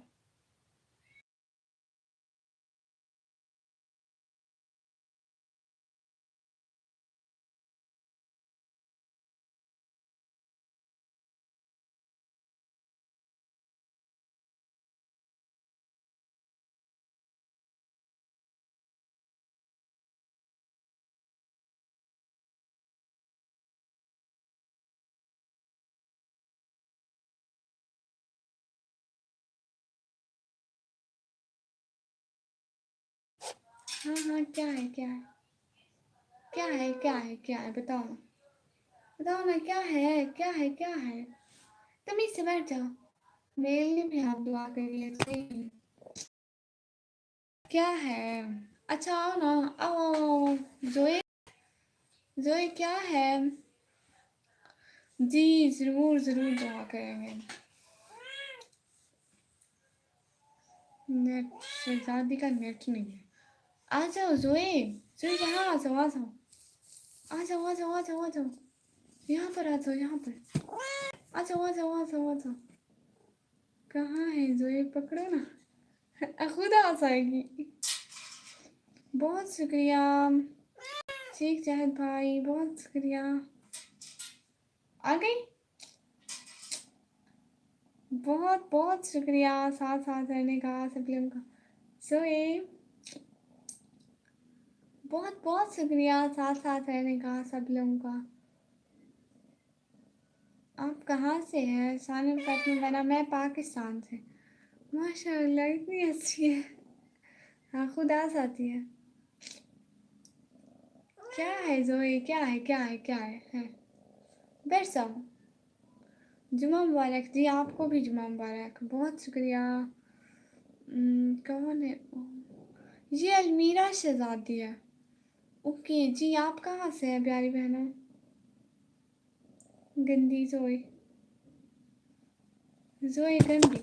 [SPEAKER 1] ہاں ہاں، کیا ہے کیا ہے کیا ہے کیا ہے کیا ہے، بتاؤ نا بتاؤ نا، کیا ہے کیا ہے کیا ہے، تمیز سے بیٹھ جاؤ۔ میرے لیے بھی آپ دعا کریے، صحیح क्या है? अच्छा आओ ना, आओ। जोए, जोए क्या है? जी ज़रूर ज़रूर दुआ करेंगे। नेट, शहजादी का नेट नहीं है। आ जाओ जोए, जोए यहाँ आ जाओ, आ जाओ, आ जाओ, आ जाओ, आ जाओ, आ जाओ, यहाँ पर आ जाओ, यहाँ पर आ जाओ, आ जाओ, आ जाओ, आ जाओ। कहाँ है जोए? पकड़ो ना। खुद आ जाएगी। बहुत शुक्रिया शेख जाहिद भाई, बहुत शुक्रिया। आ गई। बहुत बहुत शुक्रिया साथ साथ रहने का सब लोगों का। सोए, बहुत बहुत शुक्रिया साथ साथ रहने का सब लोगों का। आप कहाँ से हैं? सानिम फातिमा बना, मैं पाकिस्तान से। माशाल्लाह इतनी अच्छी है। हाँ खुद आ जाती है। क्या है जोए? क्या है, क्या है, क्या है? बैठ जाओ। जुमा मुबारक जी, आपको भी जुमा मुबारक, बहुत शुक्रिया। कौन है? ये अलमीरा शहजादी है। ओके जी, आप कहाँ से हैं प्यारी बहनों? गंदी जोए, जोए गंदी,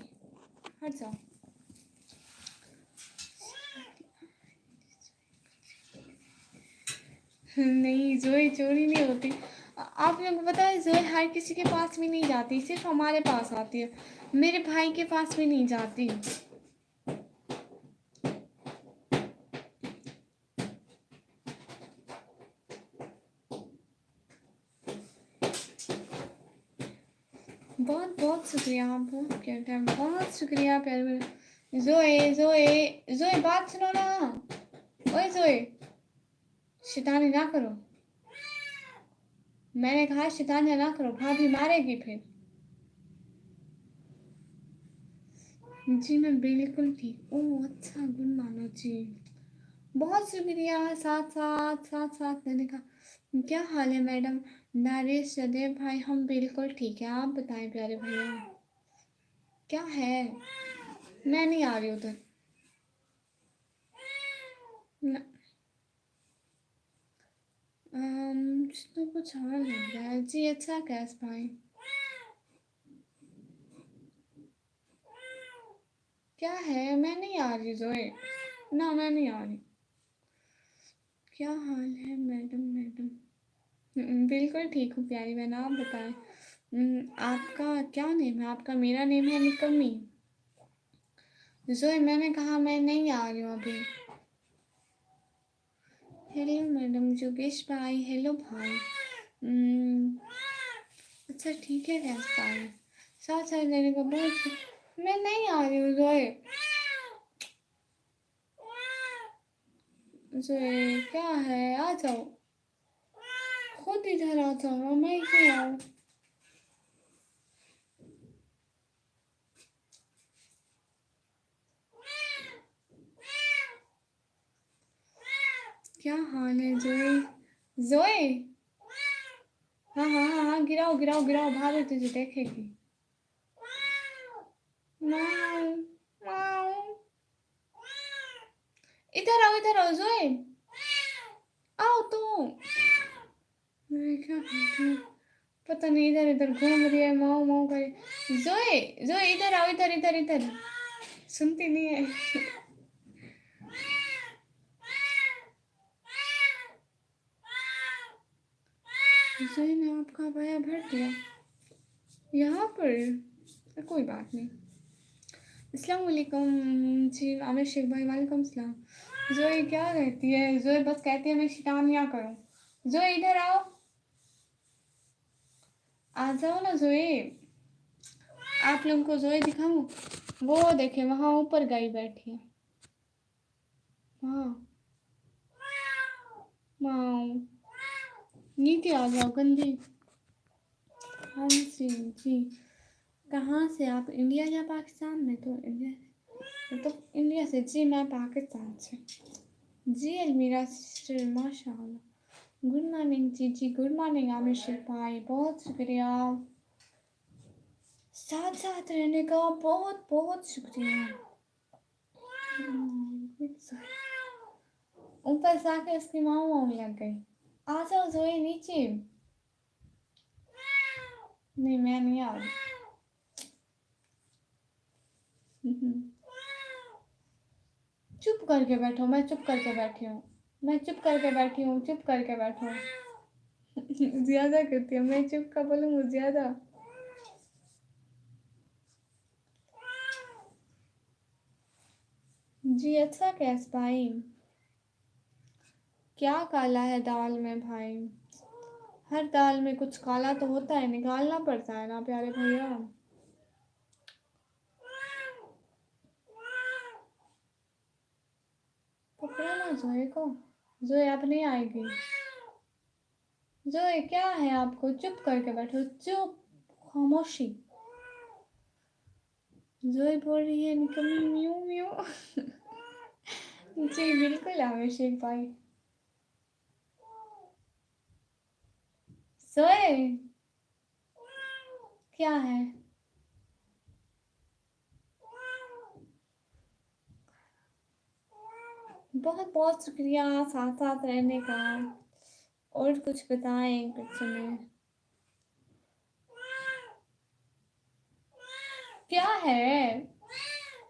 [SPEAKER 1] हट जाओ। नहीं जोए चोरी नहीं होती। आप लोगों को पता है जोए हर किसी के पास भी नहीं जाती, सिर्फ हमारे पास आती है। मेरे भाई के पास भी नहीं जाती। बहुत बहुत शुक्रिया, आप बहुत कहते हैं, बहुत शुक्रिया प्यारे मेरे। जोए जोए जोए बात सुनो ना। ओए जोए, शैतानी ना करो। मैंने कहा शैतानी ना करो, भाभी मारेगी फिर। जी मैं बिल्कुल ठीक। ओह अच्छा, गुड मानो जी। बहुत शुक्रिया साथ साथ साथ साथ रहने का। क्या हाल है मैडम? नरेश सदैव भाई, हम बिल्कुल ठीक है, आप बताएं प्यारे भैया। क्या है? मैं नहीं आ रही उधर। तो कुछ और लग रहा है जी। अच्छा कैस भाई, क्या है? मैं नहीं आ रही जोए, ना मैं नहीं आ रही। क्या हाल है मैडम? मैडम बिल्कुल ठीक हूँ प्यारी बहन, आप बताएं। आपका क्या नेम है? आपका मेरा नेम है निकम्मी। जोए मैंने कहा मैं नहीं आ रही हूँ अभी। हेलो मैडम जोगेश भाई, हेलो भाई। अच्छा ठीक है कैस भाई, साथ साथ लेने को बहुत। मैं नहीं आ रही हूँ जोए। जोए क्या है? आ जाओ, खुद इधर आ जाओ, मैं क्यों आऊँ? क्या हाल है जोए? जोए हाँ हाँ हाँ हाँ, गिराओ गिराओ गिराओ, भाभी तुझे देखेगी। माऊ माऊ, इधर आओ जोए, आओ तो। मैं क्या करती हूँ पता नहीं, इधर इधर घूम रही है, माऊ माऊ कर। जोए जोए इधर आओ, इधर इधर इधर। सुनती नहीं है। जोए ने आपका पाया भर दिया यहाँ पर। कोई बात नहीं। अस्सलाम वालेकुम जी आमिर शेख भाई, वालेकुम सलाम। जोए क्या कहती है? जोए बस कहती है मैं शैतानियाँ करूँ। जोए इधर आओ, आ जाओ ना जोए। आप लोगों को जोए दिखाऊं? वो देखे वहाँ ऊपर गाय बैठी है। हाँ माँ, नीचे आ जाओ गंदी। हाँ जी जी। कहाँ से आप? इंडिया या पाकिस्तान में? तो इंडिया, तो इंडिया से जी, मैं पाकिस्तान से। जी अलमीरा सिस्टर माशाल्लाह। गुड मॉर्निंग जी जी, गुड मॉर्निंग आमिर शेख भाई, बहुत शुक्रिया साथ साथ रहने का, बहुत बहुत शुक्रिया। ऊपर से आके उसकी माँ लग गई। आ जाओ जोए नीचे। नहीं मैं नहीं आ रही। चुप करके बैठो। मैं चुप करके बैठी हूँ। मैं चुप करके बैठी हूँ। चुप करके बैठो। ज्यादा करती है। मैं चुप का बोलूँ ज्यादा। जी अच्छा कैस भाई। क्या काला है दाल में भाई? हर दाल में कुछ काला तो होता है, निकालना पड़ता है ना प्यारे भैया। पकड़ो ना जोए को। जोए अब नहीं आएगी। जोए क्या है आपको? चुप करके बैठो। चुप। खामोशी। जोए बोल रही है निकम्मी म्यू म्यू। जी बिल्कुल अभिषेक भाई। सोए क्या है? बहुत बहुत शुक्रिया साथ साथ रहने का। और कुछ बताएं कुछ सुने। क्या है?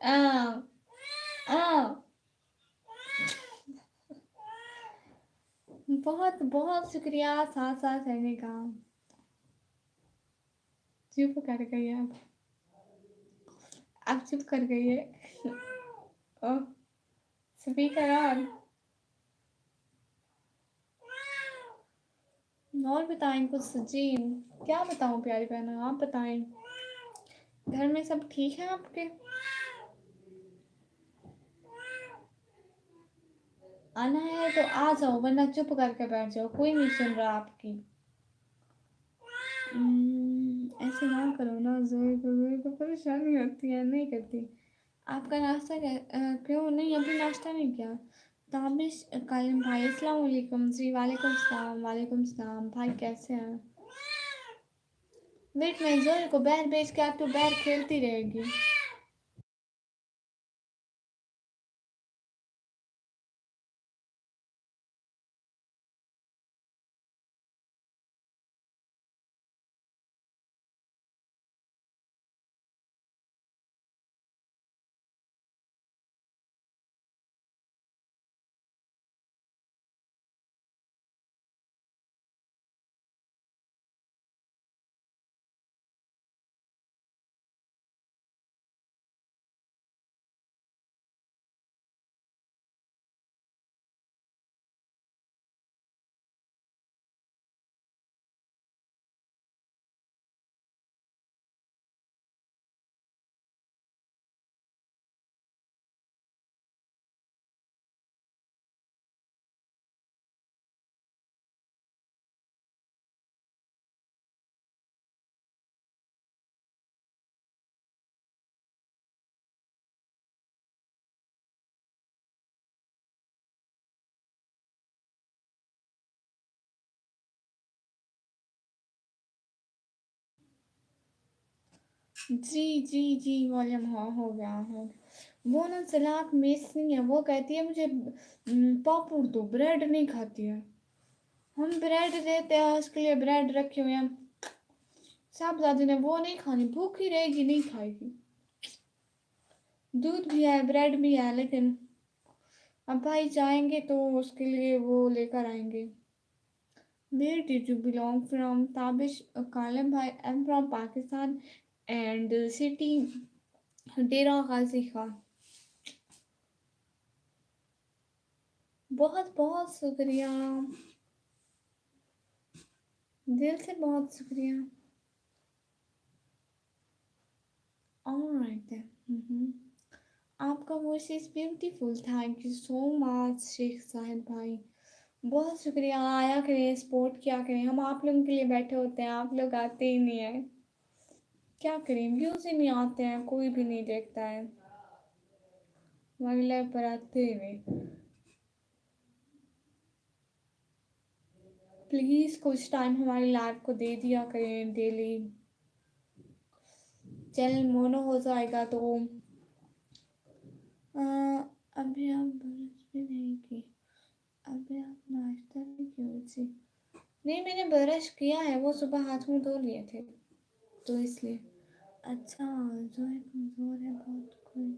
[SPEAKER 1] आ, आ, बहुत बहुत शुक्रिया साथ साथ रहने का। चुप कर गई है अब चुप कर गई है। ओह स्पीकर ऑन। और बताएं कुछ जी। क्या बताऊं प्यारी बहन आप बताएं। घर में सब ठीक है आपके? आना है तो आ जाओ वरना चुप करके बैठ जाओ। कोई नहीं सुन रहा आपकी। ऐसे ना करो ना। जोई को परेशानी होती है। नहीं करती। आपका नाश्ता क्यों नहीं अभी नाश्ता नहीं किया? ताबिश कालिम भाई अस्सलाम वालेकुम जी। वालेकुम सलाम। वालेकुम सलाम भाई कैसे हैं? वेट मैं जोई को बैर भेज के आप तो बैर खेलती रहेगी। जी जी जी वॉल्यूम हाँ हो गया है। वो ना सलाक मिस नहीं है। वो कहती है मुझे पापड़ दो। ब्रेड नहीं खाती है। हम ब्रेड देते हैं उसके लिए। ब्रेड रखे हुए हैं। साहबजादी ने वो नहीं खानी। भूखी रहेगी नहीं खाएगी। दूध भी है ब्रेड भी है लेकिन अब भाई जाएंगे तो उसके लिए वो लेकर आएंगे। Where did you belong from? Tabish Kalam bhai, I'm from Pakistan and city Dera Ghazi Khan. बहुत बहुत शुक्रिया। दिल से बहुत शुक्रिया। Alright then. आपका voice is beautiful. Thank you so much Shaikh Sahib भाई। बहुत शुक्रिया। आया करें सपोर्ट किया करें। हम आप लोगों के लिए बैठे होते हैं। आप लोग आते ही नहीं है। क्या करें व्यूज ही नहीं आते हैं। कोई भी नहीं देखता है हमारी लाइफ पर आते ही नहीं। प्लीज़ कुछ टाइम हमारी लाइफ को दे दिया करें। डेली चैनल मोनो हो जाएगा तो ابھی آپ برش بھی نہیں کی؟ ابھی آپ ناشتہ بھی کیوں جی؟ نہیں میں نے برش کیا ہے، وہ صبح ہاتھ منہ دھو لیے تھے تو اس لیے۔ اچھا زوئی کمزور ہے بہت، کوئی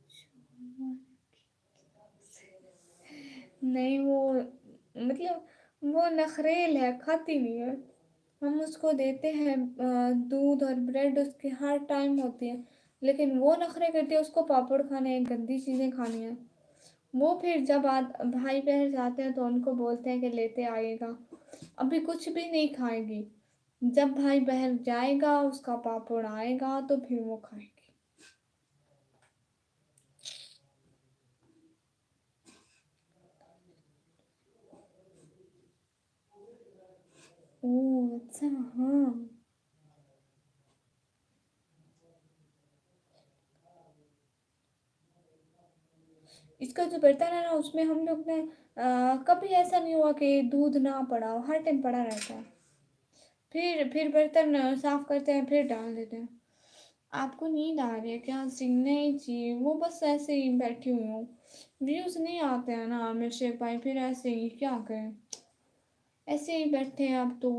[SPEAKER 1] شور نہیں، وہ مطلب وہ نخریل ہے، کھاتی نہیں ہے۔ ہم اس کو دیتے ہیں دودھ اور بریڈ اس کی ہر ٹائم ہوتی ہے، لیکن وہ نخرے کرتی ہے، اس کو پاپڑ کھانے ہیں، گندی چیزیں کھانی ہیں۔ وہ پھر جب بھائی بہن جاتے ہیں تو ان کو بولتے ہیں کہ لیتے آئے گا، ابھی کچھ بھی نہیں کھائے گی۔ جب بھائی بہن جائے گا اس کا پاپڑ آئے گا تو پھر وہ کھائے گی۔ اوہ اچھا ہاں۔ اس کا جو برتن ہے نا اس میں ہم لوگ نے کبھی ایسا نہیں ہوا کہ دودھ نہ پڑا ہو، ہر ٹائم پڑا رہتا ہے۔ پھر برتن صاف کرتے ہیں پھر ڈال دیتے ہیں۔ آپ کو نیند آ رہی ہے کیا؟ نہیں جی، وہ بس ایسے ہی بیٹھی ہوئی ہوں، ویوز نہیں آتے ہیں نا میرے شیخ بھائی، پھر ایسے ہی کیا کریں، ایسے ہی بیٹھے ہیں اب تو۔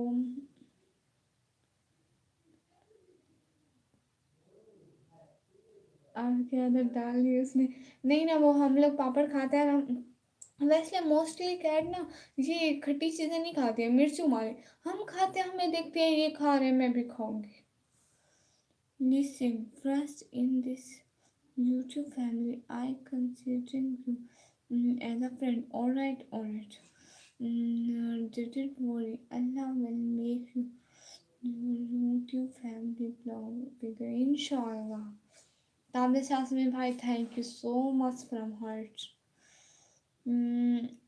[SPEAKER 1] آپ کے ادھر ڈال دی اس نے؟ نہیں نا، وہ ہم لوگ پاپڑ کھاتے ہیں نا، ویسے موسٹلی کیٹ نا یہ کھٹی چیزیں نہیں کھاتی ہیں، مرچی مارے ہم کھاتے ہیں، ہمیں دیکھتے ہیں یہ کھا رہے ہیں میں بھی کھاؤں گی۔ Listen, first in this YouTube family, I considering you as a friend. Alright, alright. Didn't worry. Allah will make you YouTube family blog bigger, inshallah. Table Shasmi bhai, thank you so much from heart.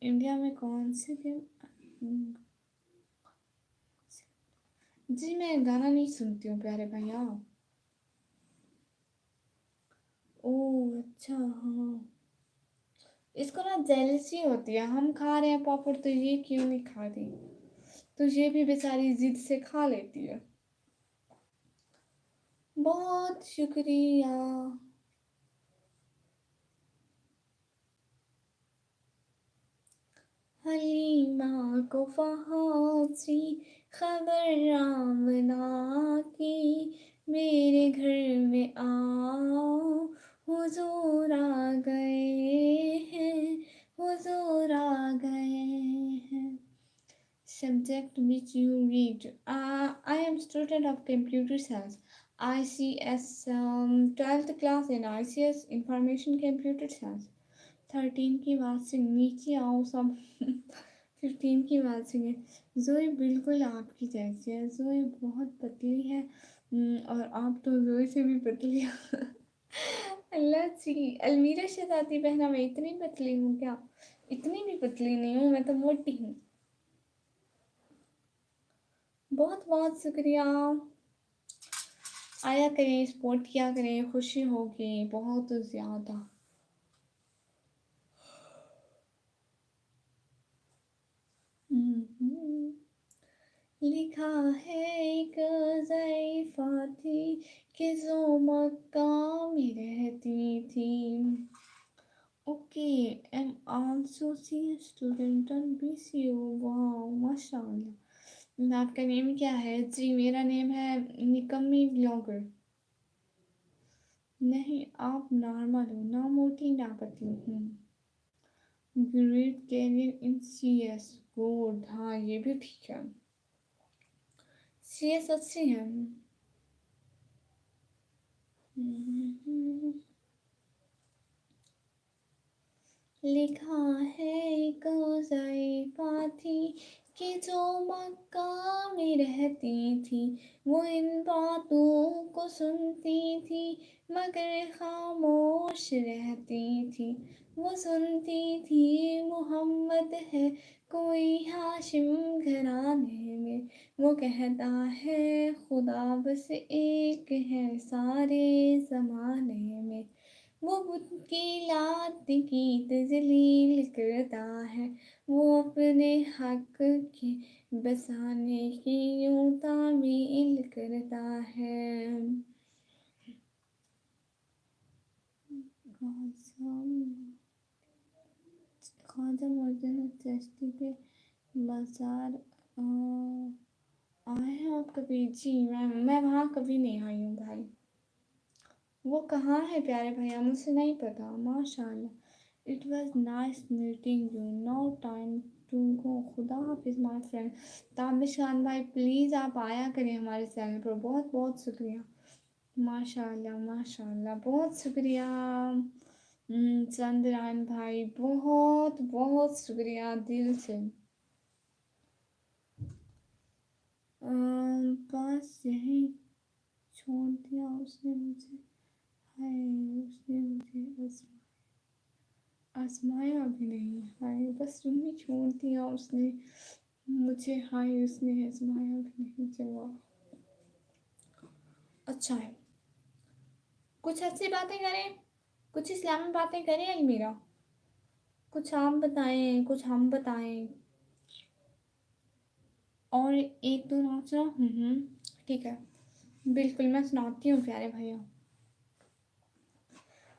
[SPEAKER 1] India میں کون سے game? جی میں گانا نہیں سنتی ہوں پیارے بھیا۔ اوہ اچھا ہاں، اس کو نا جیلسی ہوتی ہے، ہم کھا رہے ہیں پاپڑ تو یہ کیوں نہیں کھا رہی، تو یہ بھی بیچاری ضد سے کھا لیتی ہے۔ بہت شکریہ۔ حلیمہ کو وہاں سی خبر آمنہ کی، میرے گھر میں آؤ حضور آ گئے ہیں، حضور آ گئے ہیں۔ Subject which you read. I am student of computer science, ICS, 12th class in ICS Information Computer Science. 13 کی بات سے نیچے آؤ سب۔ 15 کی بات سے زوئی بالکل آپ کی جیسی ہے، زوئی بہت پتلی ہے اور آپ تو زوئی سے بھی پتلی ہے۔ اللہ جی، المیرا شہزادی بہنا میں اتنی پتلی ہوں کیا؟ اتنی بھی پتلی نہیں ہوں، میں تو موٹی ہوں۔ بہت بہت شکریہ۔ آیا کریں، سپورٹ کیا کریں، خوشی ہوگی بہت زیادہ۔ لکھا ہے ایک ضعیفہ تھی کہ جو مکہ میں رہتی تھی۔ Okay, I'm also C student on B C U, wow ماشاء اللہ۔ آپ کا نیم کیا ہے؟ جی میرا نیم ہے نکمی بلاگر۔ نہیں آپ نارمل ہو، نہ موٹی نہ پتلی ہوں۔ Great career in C S, good, ہاں یہ بھی ٹھیک ہے، سی ایس اچھی ہے۔ لکھا ہے ایک ضعیفہ تھی کہ جو مکہ میں رہتی تھی، وہ ان باتوں کو سنتی تھی مگر خاموش رہتی تھی۔ وہ سنتی تھی محمد ہے کوئی ہاشم گھرانے میں، وہ کہتا ہے خدا بس ایک ہے سارے زمانے میں۔ وہ بت کی لات کی تجلیل کرتا ہے، وہ اپنے حق کے بسانے کی یوں تعمیل کرتا ہے۔ ख्वाजा मोहद्दीन चिश्ती के बाजार आए हैं आप कभी? जी मैं वहाँ कभी नहीं आई हूँ भाई। वो कहाँ है प्यारे भैया? मुझे नहीं पता। माशाल्लाह। It was nice meeting you. No time to go. खुदा हाफिज माय फ्रेंड। ताबिश खान भाई प्लीज़ आप आया करें हमारे चैनल पर। बहुत बहुत शुक्रिया। माशाल्लाह माशाल्लाह, बहुत शुक्रिया। चंद्रायन भाई बहुत बहुत शुक्रिया दिल से। बस यही छोड़ दिया उसने मुझे। हाय उसने मुझे आजमाया भी नहीं। हाय बस यूं ही छोड़ दिया उसने मुझे। हाय उसने आजमाया भी नहीं। जवाब अच्छा है। कुछ अच्छी बातें करें, कुछ इस्लामी बातें करें अलमीरा। कुछ आप बताएं, कुछ हम बताएं। और एक दो नाचना। ठीक है, बिल्कुल मैं सुनाती हूँ प्यारे भैया।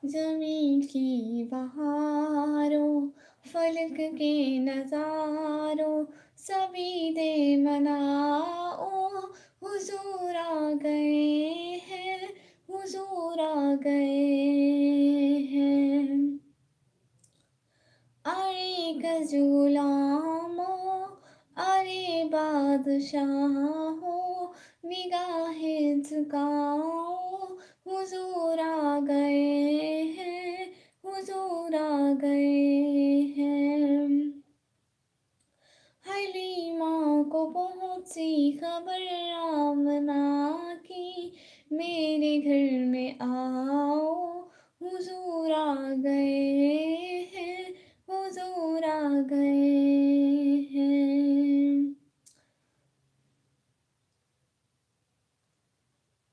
[SPEAKER 1] ज़मीं की बहारों, फलक के नज़ारों, सभी दे मनाओ, हुजूर आ गए हैं, हुजूर आ गए हैं। अरे गजुलामो, अरे बादशाहो, निगाहें झुकाओ, हुजूर आ गए हैं, हुजूर आ गए हैं। हलीमा को पहुंची खबर आमना की, मेरे घर में आओ, हुजूर आ गए हैं, हुजूर आ गए हैं।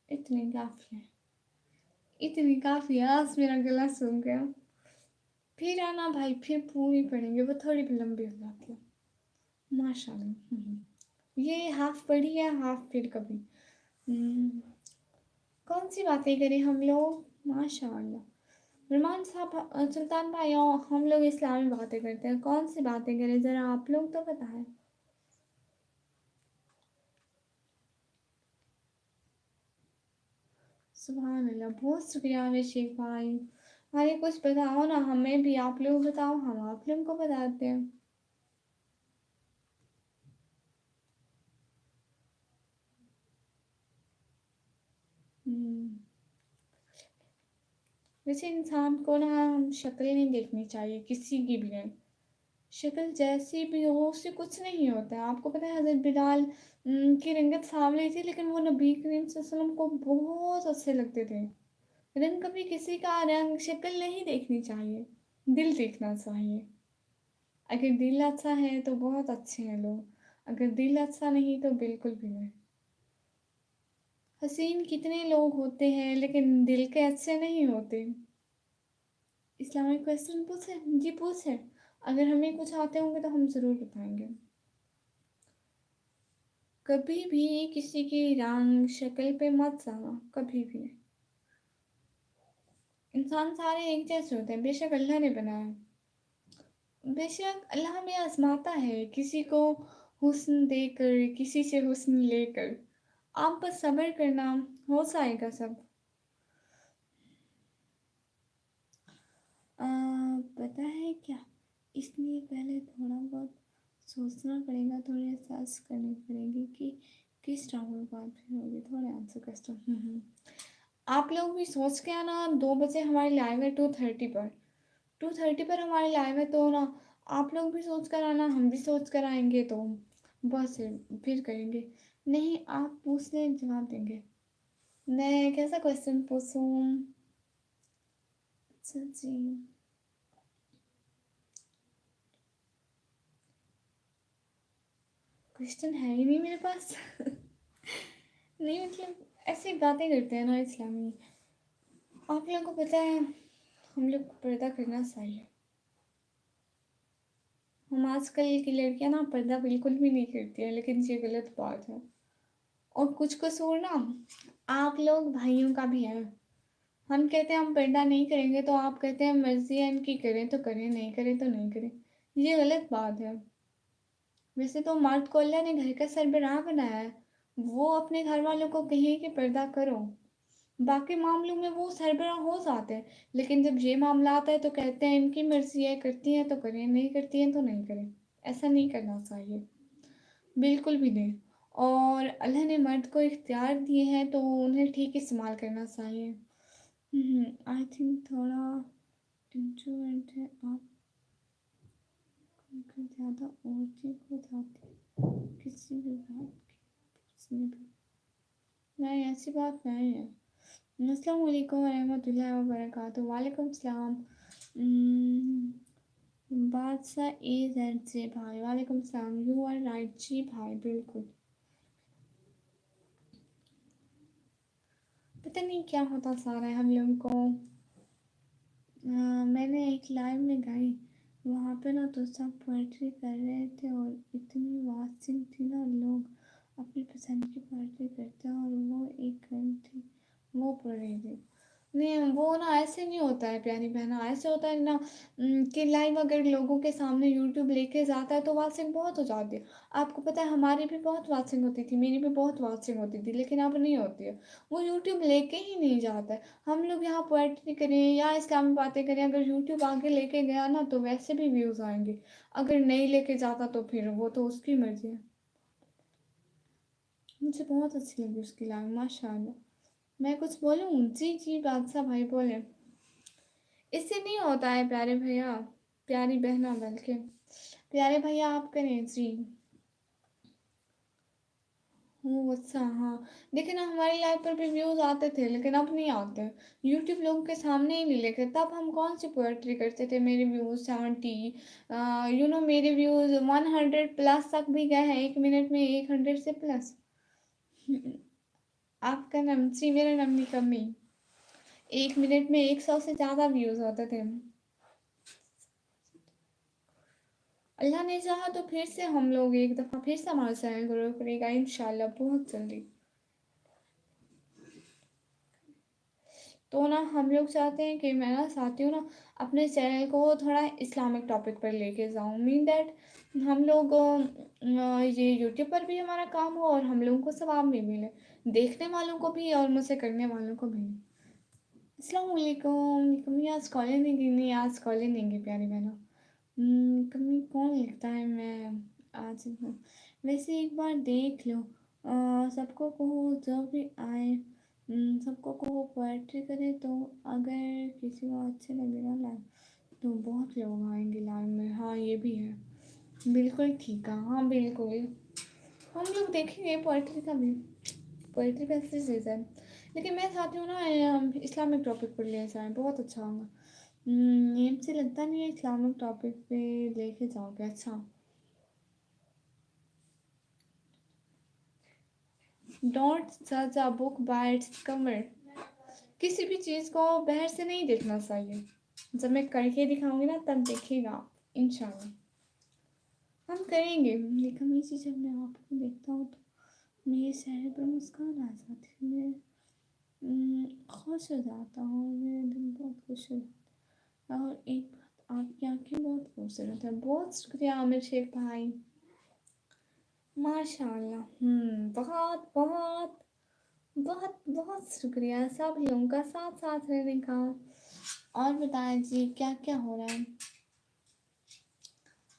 [SPEAKER 1] इतनी काफी है, इतनी काफी है। आज मेरा गला सूख गया। फिर आना भाई, फिर पूरी पढ़ेंगे, वो थोड़ी भी लंबी हो जाती है। माशाल्लाह। ये हाफ पढ़ी है, हाफ फिर कभी। कौन सी बातें करें हम लोग? माशाल्लाह। रुमान साहब, सुल्तान भाई आओ, हम लोग इस्लामी बातें करते हैं। कौन सी बातें करें ज़रा आप लोग तो बताएं। सुभान अल्लाह, बहुत शुक्रिया अभिषेक भाई। अरे कुछ बताओ ना हमें भी, आप लोग बताओ हम आप लोग को बताते हैं। हम्म, वैसे इंसान को ना शक्ल नहीं देखनी चाहिए, किसी की भी नहीं। शक्ल जैसी भी हो उससे कुछ नहीं होता है। आपको पता है हज़रत बिलाल की रंगत सांवली थी, लेकिन वो नबी करीम सल्लल्लाहु अलैहि वसल्लम को बहुत अच्छे लगते थे। रंग कभी किसी का रंग शक्ल नहीं देखनी चाहिए, दिल देखना चाहिए। अगर दिल अच्छा है तो बहुत अच्छे हैं लोग, अगर दिल अच्छा नहीं तो बिल्कुल भी नहीं। हसीन कितने लोग होते हैं लेकिन दिल के अच्छे नहीं होते। इस्लामिक क्वेश्चन पूछे? जी पूछे। अगर हमें कुछ आते होंगे तो हम ज़रूर बताएंगे। कभी भी किसी की रंग शक्ल पे मत जाना, कभी भी नहीं। इंसान सारे एक जैसे होते हैं, बेशक अल्लाह ने बनाया, बेशक अल्लाह में आजमाता है किसी को हुस्न देकर, किसी से हुस्न लेकर। आप बस सब्र करना, हो जाएगा सब। आ, पता है क्या, इसलिए पहले थोड़ा बहुत सोचना पड़ेगा, थोड़ी सर्च करनी पड़ेगी कि किस टॉपिक में बात होगी। थोड़े आंसर क्वेश्चन। आप लोग भी सोच के आना। 2 बजे हमारी लाइव है, 2:30 पर। 2:30 पर हमारी लाइव है, तो ना आप लोग भी सोच कर आना, हम भी सोच कर आएंगे, तो बस फिर करेंगे। नहीं आप पूछ लें, जवाब देंगे। मैं कैसा क्वेश्चन पूछूं? अच्छा जी, क्वेश्चन है ही नहीं मेरे पास। नहीं मतलब ऐसी बातें करते हैं ना इस्लामी। आप लोगों को पता है हम लोग को पर्दा करना चाहिए। हम आजकल की लड़कियां ना पर्दा बिल्कुल भी नहीं करती हैं, लेकिन ये गलत बात है। और कुछ कसूर ना आप लोग भाइयों का भी है। हम कहते हैं हम पर्दा नहीं करेंगे, तो आप कहते हैं मर्जी है इनकी, करें तो करें, नहीं करें तो नहीं करें। ये गलत बात है। वैसे तो मर्द को अल्लाह ने घर का सरबराह बनाया है, वो अपने घर वालों को कहे कि पर्दा करो। बाकी मामलों में वो सरबराह हो जाते हैं, लेकिन जब ये मामला आता है तो कहते हैं इनकी मर्जी है, करती हैं तो करें, नहीं करती हैं तो नहीं करें। ऐसा नहीं करना चाहिए, बिल्कुल भी नहीं। और अल्लाह ने मर्द को इख्तियार दिए हैं तो उन्हें ठीक इस्तेमाल करना चाहिए। आई थिंक थोड़ा इंट्रोवर्ट है आप, क्योंकि ज़्यादा ओवरथिंक हो जाती किसी भी बात की पूछने पे। नहीं, ऐसी बात नहीं है। अस्सलाम वालेकुम रहमतुल्लाहि व बरकातहू। वालेकुम सलाम। बादशाह जेड से भाई, वालेकुम सलाम। यू आर राइट जी भाई, बिल्कुल। पता नहीं क्या होता सारा है हम लोगों को। मैंने एक लाइव में गाई, वहाँ पे ना तो सब पोइट्री कर रहे थे और इतनी वाचिंग थी ना, लोग अपनी पसंद की पोइट्री करते हैं और वो एक गर्ल थी, वो पढ़ रही थी। नहीं, वो ना ऐसे नहीं होता है प्यारी बहना, ऐसे होता है ना कि लाइव अगर लोगों के सामने यूट्यूब लेके जाता है तो वाचिंग बहुत हो जाती है। आपको पता है हमारी भी बहुत वाचिंग होती थी, मेरी भी बहुत वाचिंग होती थी, लेकिन अब नहीं होती है। वो यूट्यूब लेके ही नहीं जाता है। हम लोग यहाँ पोएट्री करें या इस्लामी बातें करें, अगर यूट्यूब आगे लेके गया ना तो वैसे भी व्यूज़ आएंगे। अगर नहीं लेके जाता तो फिर वो तो उसकी मर्जी है। मुझे बहुत अच्छी लगी उसकी लाइन, माशाल्लाह। मैं कुछ बोलूँ? जी जी बादशाह भाई बोले। इससे नहीं होता है प्यारे भैया, प्यारी बहना, बल्कि प्यारे भैया आप करें जी। ओह अच्छा, हाँ। देखिए ना, हमारी लाइफ पर भी व्यूज आते थे लेकिन अब नहीं आते। यूट्यूब लोगों के सामने ही नहीं लेके, तब हम कौन सी पोएट्री करते थे। मेरे व्यूज 70, मेरे व्यूज 100 प्लस तक भी गए हैं, 1 मिनट में 100 से प्लस। आपका नाम जी, मेरा नाम निकम्मी। 1 मिनट में 100 से ज़्यादा व्यूज होते थे। अल्लाह ने चाहा तो फिर से हम लोग एक दफ़ा फिर से हमारा चैनल ग्रो करेगा इंशाल्लाह, बहुत जल्दी। तो ना हम लोग चाहते हैं कि मैं ना चाहती हूँ ना अपने चैनल को थोड़ा इस्लामिक टॉपिक पर लेके जाऊँ, मीन दैट हम लोग ये यूट्यूब पर भी हमारा काम हो और हम लोगों को सवाब भी मिले, देखने वालों को भी और मुझसे करने वालों को भी। अस्सलाम वालेकुम। कमी आज कॉलेज नहीं गई, नहीं आज कॉलेज नहीं गई प्यारी बहनों। कमी कौन लिखता है, मैं आज हूँ। वैसे एक बार देख लो, सबको कहो जो भी आए, सबको कहो पोएट्री करे, तो अगर किसी को अच्छे लगे ना लाइव तो बहुत लोग आएंगे लाइव में। हाँ ये भी है, बिल्कुल ठीक है, हाँ बिल्कुल। हम लोग देखेंगे पोएट्री का भी, पोएट्री का अच्छी चीज़ है, लेकिन मैं चाहती हूँ ना इस्लामिक टॉपिक पर ले जाएं, बहुत अच्छा होगा। नेम से लगता नहीं है इस्लामिक टॉपिक पे लेके जाओगे, अच्छा। डोंट जज a book by its cover. किसी भी चीज़ को बाहर से नहीं देखना चाहिए, जब मैं करके दिखाऊंगी ना तब देखिएगा आप, इंशाल्लाह। हम करेंगे, लेकिन ये चीज़ जब मैं आपको देखता हूँ तो मेरे चेहरे पर मुस्कान आ जाती है, मैं खुश हो जाता हूँ, मेरा दिल बहुत खुश हो जाता है। और एक बात, आपकी आंखें बहुत खूबसूरत है। बहुत शुक्रिया आमिर शेख भाई, माशाल्लाह। बहुत बहुत बहुत बहुत शुक्रिया सब लोगों का साथ साथ रहने का। और बताएं जी क्या क्या हो रहा है।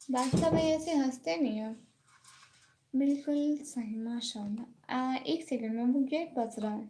[SPEAKER 1] बादशाह भाई ऐसे हंसते नहीं है, बिल्कुल सही, माशाल्लाह। एक सेकंड में वो गेट बज रहा है।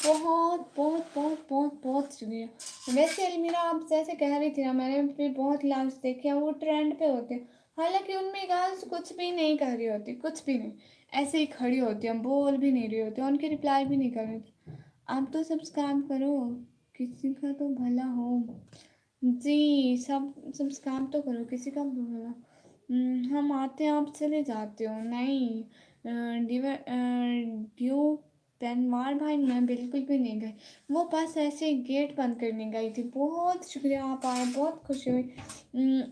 [SPEAKER 1] بہت بہت بہت بہت بہت شکریہ. ویسے المیرا آپ جیسے کہہ رہی تھی نا، میں نے بھی بہت لائوز دیکھے ہیں، وہ ٹرینڈ پہ ہوتے ہیں، حالانکہ ان میں گرلس کچھ بھی نہیں کر رہی ہوتی، کچھ بھی نہیں، ایسے ہی کھڑی ہوتی ہیں، بول بھی نہیں رہی ہوتی، ان کی رپلائی بھی نہیں کر رہی ہوتی. آپ تو سبسکرائب کرو، کسی کا تو بھلا ہو. جی سبسکرائب تو کرو، کسی کا بھلا. ہم آتے ہیں آپ چلے جاتے ہو. نہیں ڈیو تنوار بھائی میں بالکل بھی نہیں گئی، وہ بس ایسے ہی گیٹ بند کرنے گئی تھی. بہت شکریہ آپ آئے، بہت خوشی ہوئی.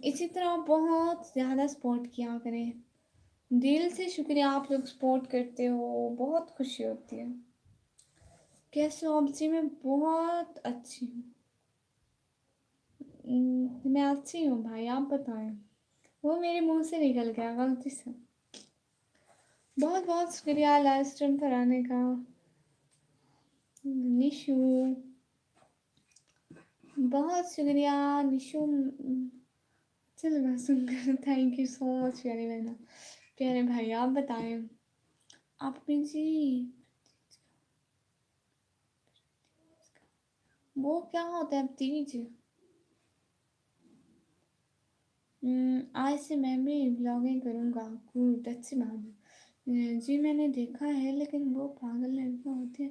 [SPEAKER 1] اسی طرح بہت زیادہ سپورٹ کیا کریں، دل سے شکریہ. آپ لوگ سپورٹ کرتے ہو، بہت خوشی ہوتی ہے. کیسے ہو؟ جی میں بہت اچھی ہوں. میں اچھی ہوں بھائی، آپ بتائیں. وہ میرے منہ سے نکل گیا غلطی سے. بہت بہت شکریہ لائف اسٹریم پر آنے کا. نشو بہت شکریہ نشو. چلو میں سن کر تھینک یو سو مچ پیاری بہنا، پیارے بھائی. آپ بتائیں آپ جی وہ کیا ہوتا ہے تیج؟ آج سے میں بھی بلاگنگ کروں گا. گڈ، اچھی بات ہے. جی میں نے دیکھا ہے، لیکن وہ پاگل لڑکیاں ہوتی ہیں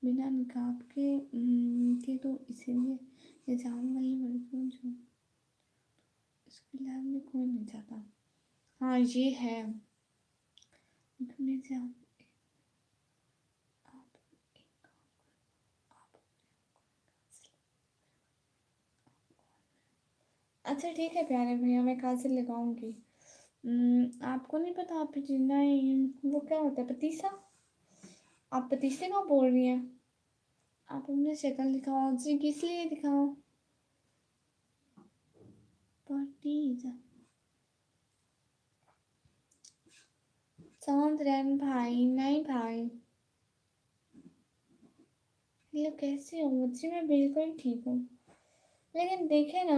[SPEAKER 1] بنا نقاب کے تو اسی لیے حجاب والی لڑکیوں جو اس کے لائف میں کوئی نہیں چاہتا. ہاں یہ ہے. میں سے آپ اچھا ٹھیک ہے پیارے بھیا، میں کاجل لگاؤں گی. آپ کو نہیں پتا آپ نہیں وہ کیا ہوتا ہے پتیسا؟ آپ پتیسے کا بول رہی ہیں؟ آپ اپنے شکل دکھاؤ جی. کس لیے دکھاؤ؟ پتیسا چاند رین بھائی. نہیں بھائی ہیلو کیسے ہو؟ جی میں بالکل ٹھیک ہوں. لیکن دیکھیں نا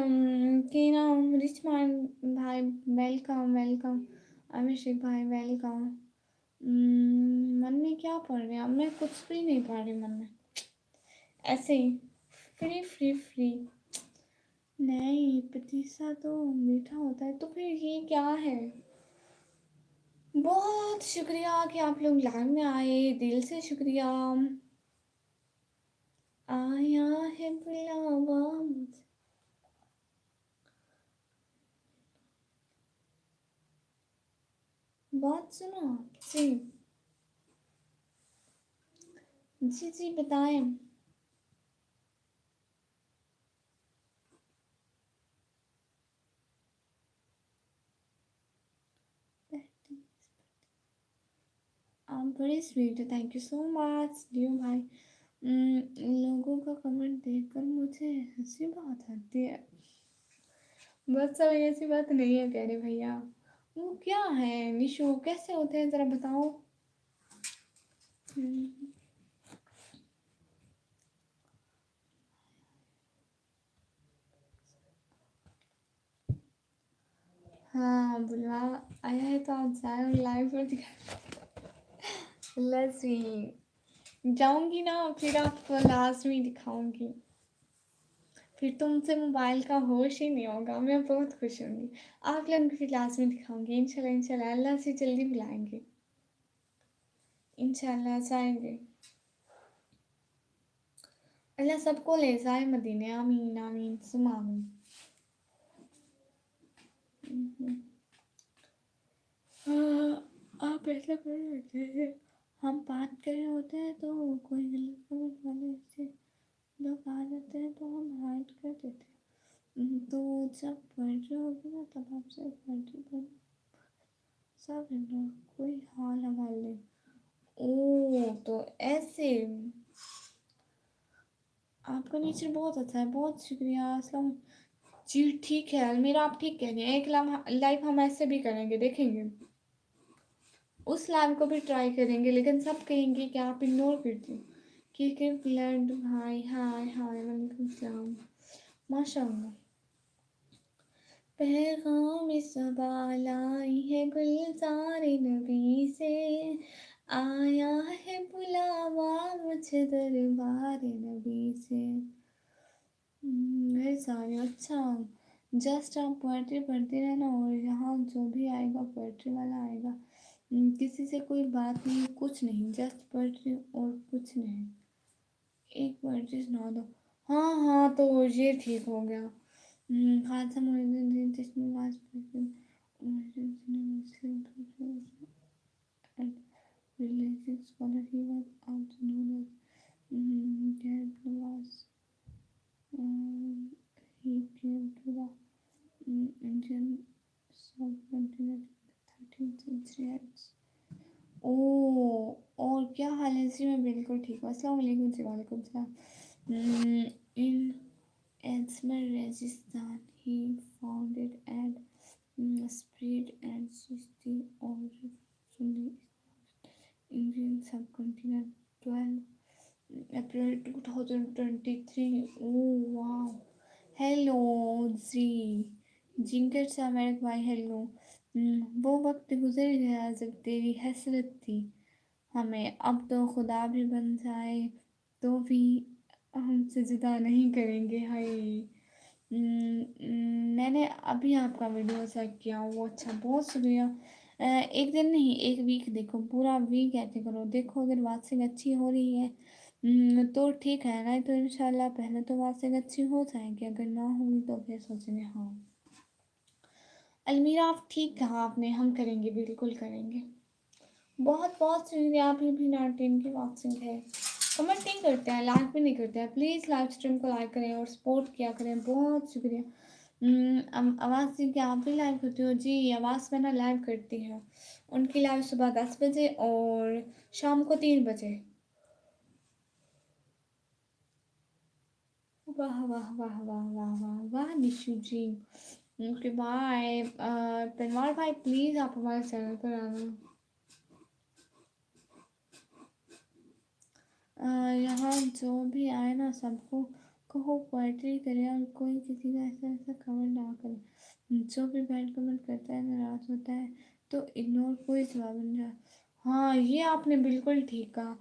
[SPEAKER 1] کہ نا رچ مان بھائی ویلکم ویلکم. ابھیشیک بھائی ویلکم. من میں کیا پڑھ رہے ہیں؟ اب میں کچھ بھی نہیں پڑھ رہی من میں، ایسے ہی فری فری فری. نہیں پتیسا تو میٹھا ہوتا ہے، تو پھر یہ کیا ہے؟ بہت شکریہ کہ آپ لوگ لائن میں آئے، دل سے شکریہ. آیا ہے بلاوا مجھے. بات سنو جی. جی جی بتائیں. آپ بڑے سویٹ ہے، thank you so much due بھائی. لوگوں کا کمنٹ دیکھ کر مجھے ہنسی بہت آتی ہے. بس سب ایسی بات نہیں ہے پیارے بھیا. وہ کیا ہے نشو؟ کیسے ہوتے ہیں ذرا بتاؤ. ہاں بلوا آیا ہے تو آپ جائیں لائیو پر دکھا. لسی جاؤں گی نا پھر آپ کو لاسٹ میں دکھاؤں گی. پھر تم سے موبائل کا ہوش ہی نہیں ہوگا. میں بہت خوش ہوں گی. آپ لوگوں کو پھر لاسٹ میں دکھاؤں گی انشاء اللہ اللہ سے جلدی بلائیں گے. انشاء اللہ جائیں گے. اللہ سب کو لے جائے مدینے. آمین آمین ثم آمین. آپ ایسا کر رہے تھے، ہم بات کر رہے ہوتے ہیں تو کوئی غلط کمنٹ والے سے لوگ آ جاتے ہیں تو ہم ہائڈ کر دیتے ہیں. تو جب پڑھ رہے ہوگے نا تب آپ سے پڑھ سب کوئی حال حوال نہیں. او تو ایسے آپ کا نیچر بہت اچھا ہے. بہت شکریہ. السلام. جی ٹھیک ہے المیرا، آپ ٹھیک کہہ رہی ہیں. ایک لائف ہم ایسے بھی کریں گے، دیکھیں گے. اس لائف کو بھی ٹرائی کریں گے، لیکن سب کہیں گے کہ آپ اگنور کرتی ہو. کیونکہ بلڈ بھائی ہائے ہائے وعلیکم السلام. ماشاء اللہ. پیغام صبا لائی ہے گلزار نبی سے، आया है बुलावा मुझे दरबार नबी से। मेरे सारे अच्छा, जस्ट आप पोएट्री पढ़ते रहना और यहाँ जो भी आएगा पोएट्री वाला आएगा। किसी से कोई बात नहीं, कुछ नहीं, जस्ट पोएट्री और कुछ नहीं। एक पोएट्री सुना दो। हाँ हाँ, तो ये ठीक हो गया। Khalsa Moinuddin Chishti and religious scholar. He was also known as Gerd Nawaz. He came to the Indian subcontinent in the 13th century. ओ, और क्या हाल है जी? मैं बिल्कुल ठीक हूँ। अस्सलाम वालेकुम जी। वालेकुम सलाम। इन Azmir, Rajasthan, he founded and spread and Chisti origin Indian subcontinent 12 April 2023. Oh wow. Hello जी, जिंकर सा मेरे भाई, हेलो। वो वक्त गुजर गया जब तेरी हसरत थी हमें, अब तो खुदा भी बन जाए तो भी हमसे जुदा नहीं करेंगे। हाय। मैंने अभी आपका वीडियो चेक किया, वो अच्छा, बहुत शुक्रिया। एक दिन नहीं, एक वीक देखो, पूरा वीक ऐसे करो, देखो अगर वाचिंग अच्छी हो रही है तो ठीक है, नहीं तो इंशाल्लाह पहले तो वाचिंग अच्छी हो जाएगी, अगर ना हुई तो फिर सोचेंगे। हाँ अलमीरा, आप ठीक कहा आपने, हम करेंगे, बिल्कुल करेंगे। बहुत बहुत शुक्रिया। आप भी 19 की वाचिंग है, कमेंट नहीं करते हैं, लाइक भी नहीं करते हैं। प्लीज़ लाइव स्ट्रीम को लाइक करें और सपोर्ट किया करें, बहुत शुक्रिया। आवाज़ जी, क्या आप भी लाइव करती हो? जी, आवाज़ में ना लाइव करती है, उनकी लाइव सुबह 10 बजे और शाम को 3 बजे। वाह वाह वाह वाह वाह वाह वाह निशु जी। Okay bye. तनवार भाई प्लीज़ आप हमारे चैनल पर आना। यहाँ जो भी आए ना सबको कहो पोएट्री करे, और कोई किसी का ऐसा ऐसा कमेंट ना करे। जो भी बैड कमेंट करता है, नाराज होता है तो इग्नोर, कोई जवाब नहीं रहा। हाँ ये आपने बिल्कुल ठीक कहा।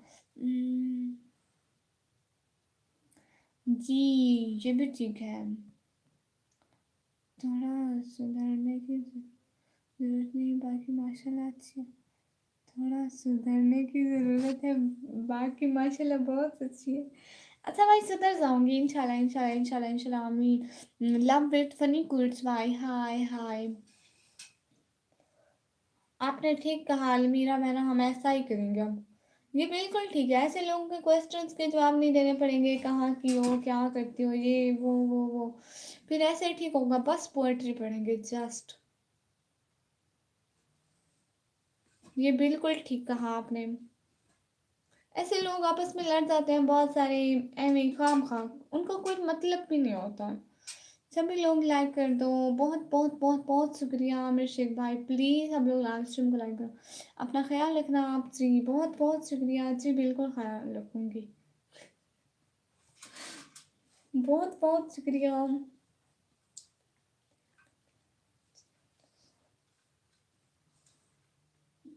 [SPEAKER 1] जी ये भी ठीक है, थोड़ा सुधरने की ज़रूरत नहीं, बाकी माशाल्लाह अच्छी है। थोड़ा सुधरने की ज़रूरत है, बाकी माशाल्लाह बहुत अच्छी है। अच्छा भाई, सुधर जाऊंगी इंशाल्लाह इंशाल्लाह इंशाल्लाह इंशाल्लाह। आमीन। लव विथ फनी कुड्स भाई, हाय हाय। आपने ठीक कहा अलमीरा बहना, हम ऐसा ही करेंगे अब। ये बिल्कुल ठीक है, ऐसे लोगों के क्वेश्चंस के जवाब नहीं देने पड़ेंगे, कहाँ की हो, क्या करती हो, ये वो फिर ऐसे ही ठीक होगा, बस पोएट्री पढ़ेंगे जस्ट। ये बिल्कुल ठीक कहा आपने। ऐसे लोग आपस में लड़ जाते हैं बहुत सारे, एवं खाम खाम, उनका कोई मतलब भी नहीं होता। सभी लोग लाइक कर दो, बहुत बहुत बहुत बहुत शुक्रिया आमिर शेख भाई। प्लीज़ हम लोग लाइव स्ट्रीम को लाइक करो। अपना ख्याल रखना आप जी, बहुत बहुत शुक्रिया जी, बिल्कुल ख्याल रखूँगी, बहुत बहुत शुक्रिया।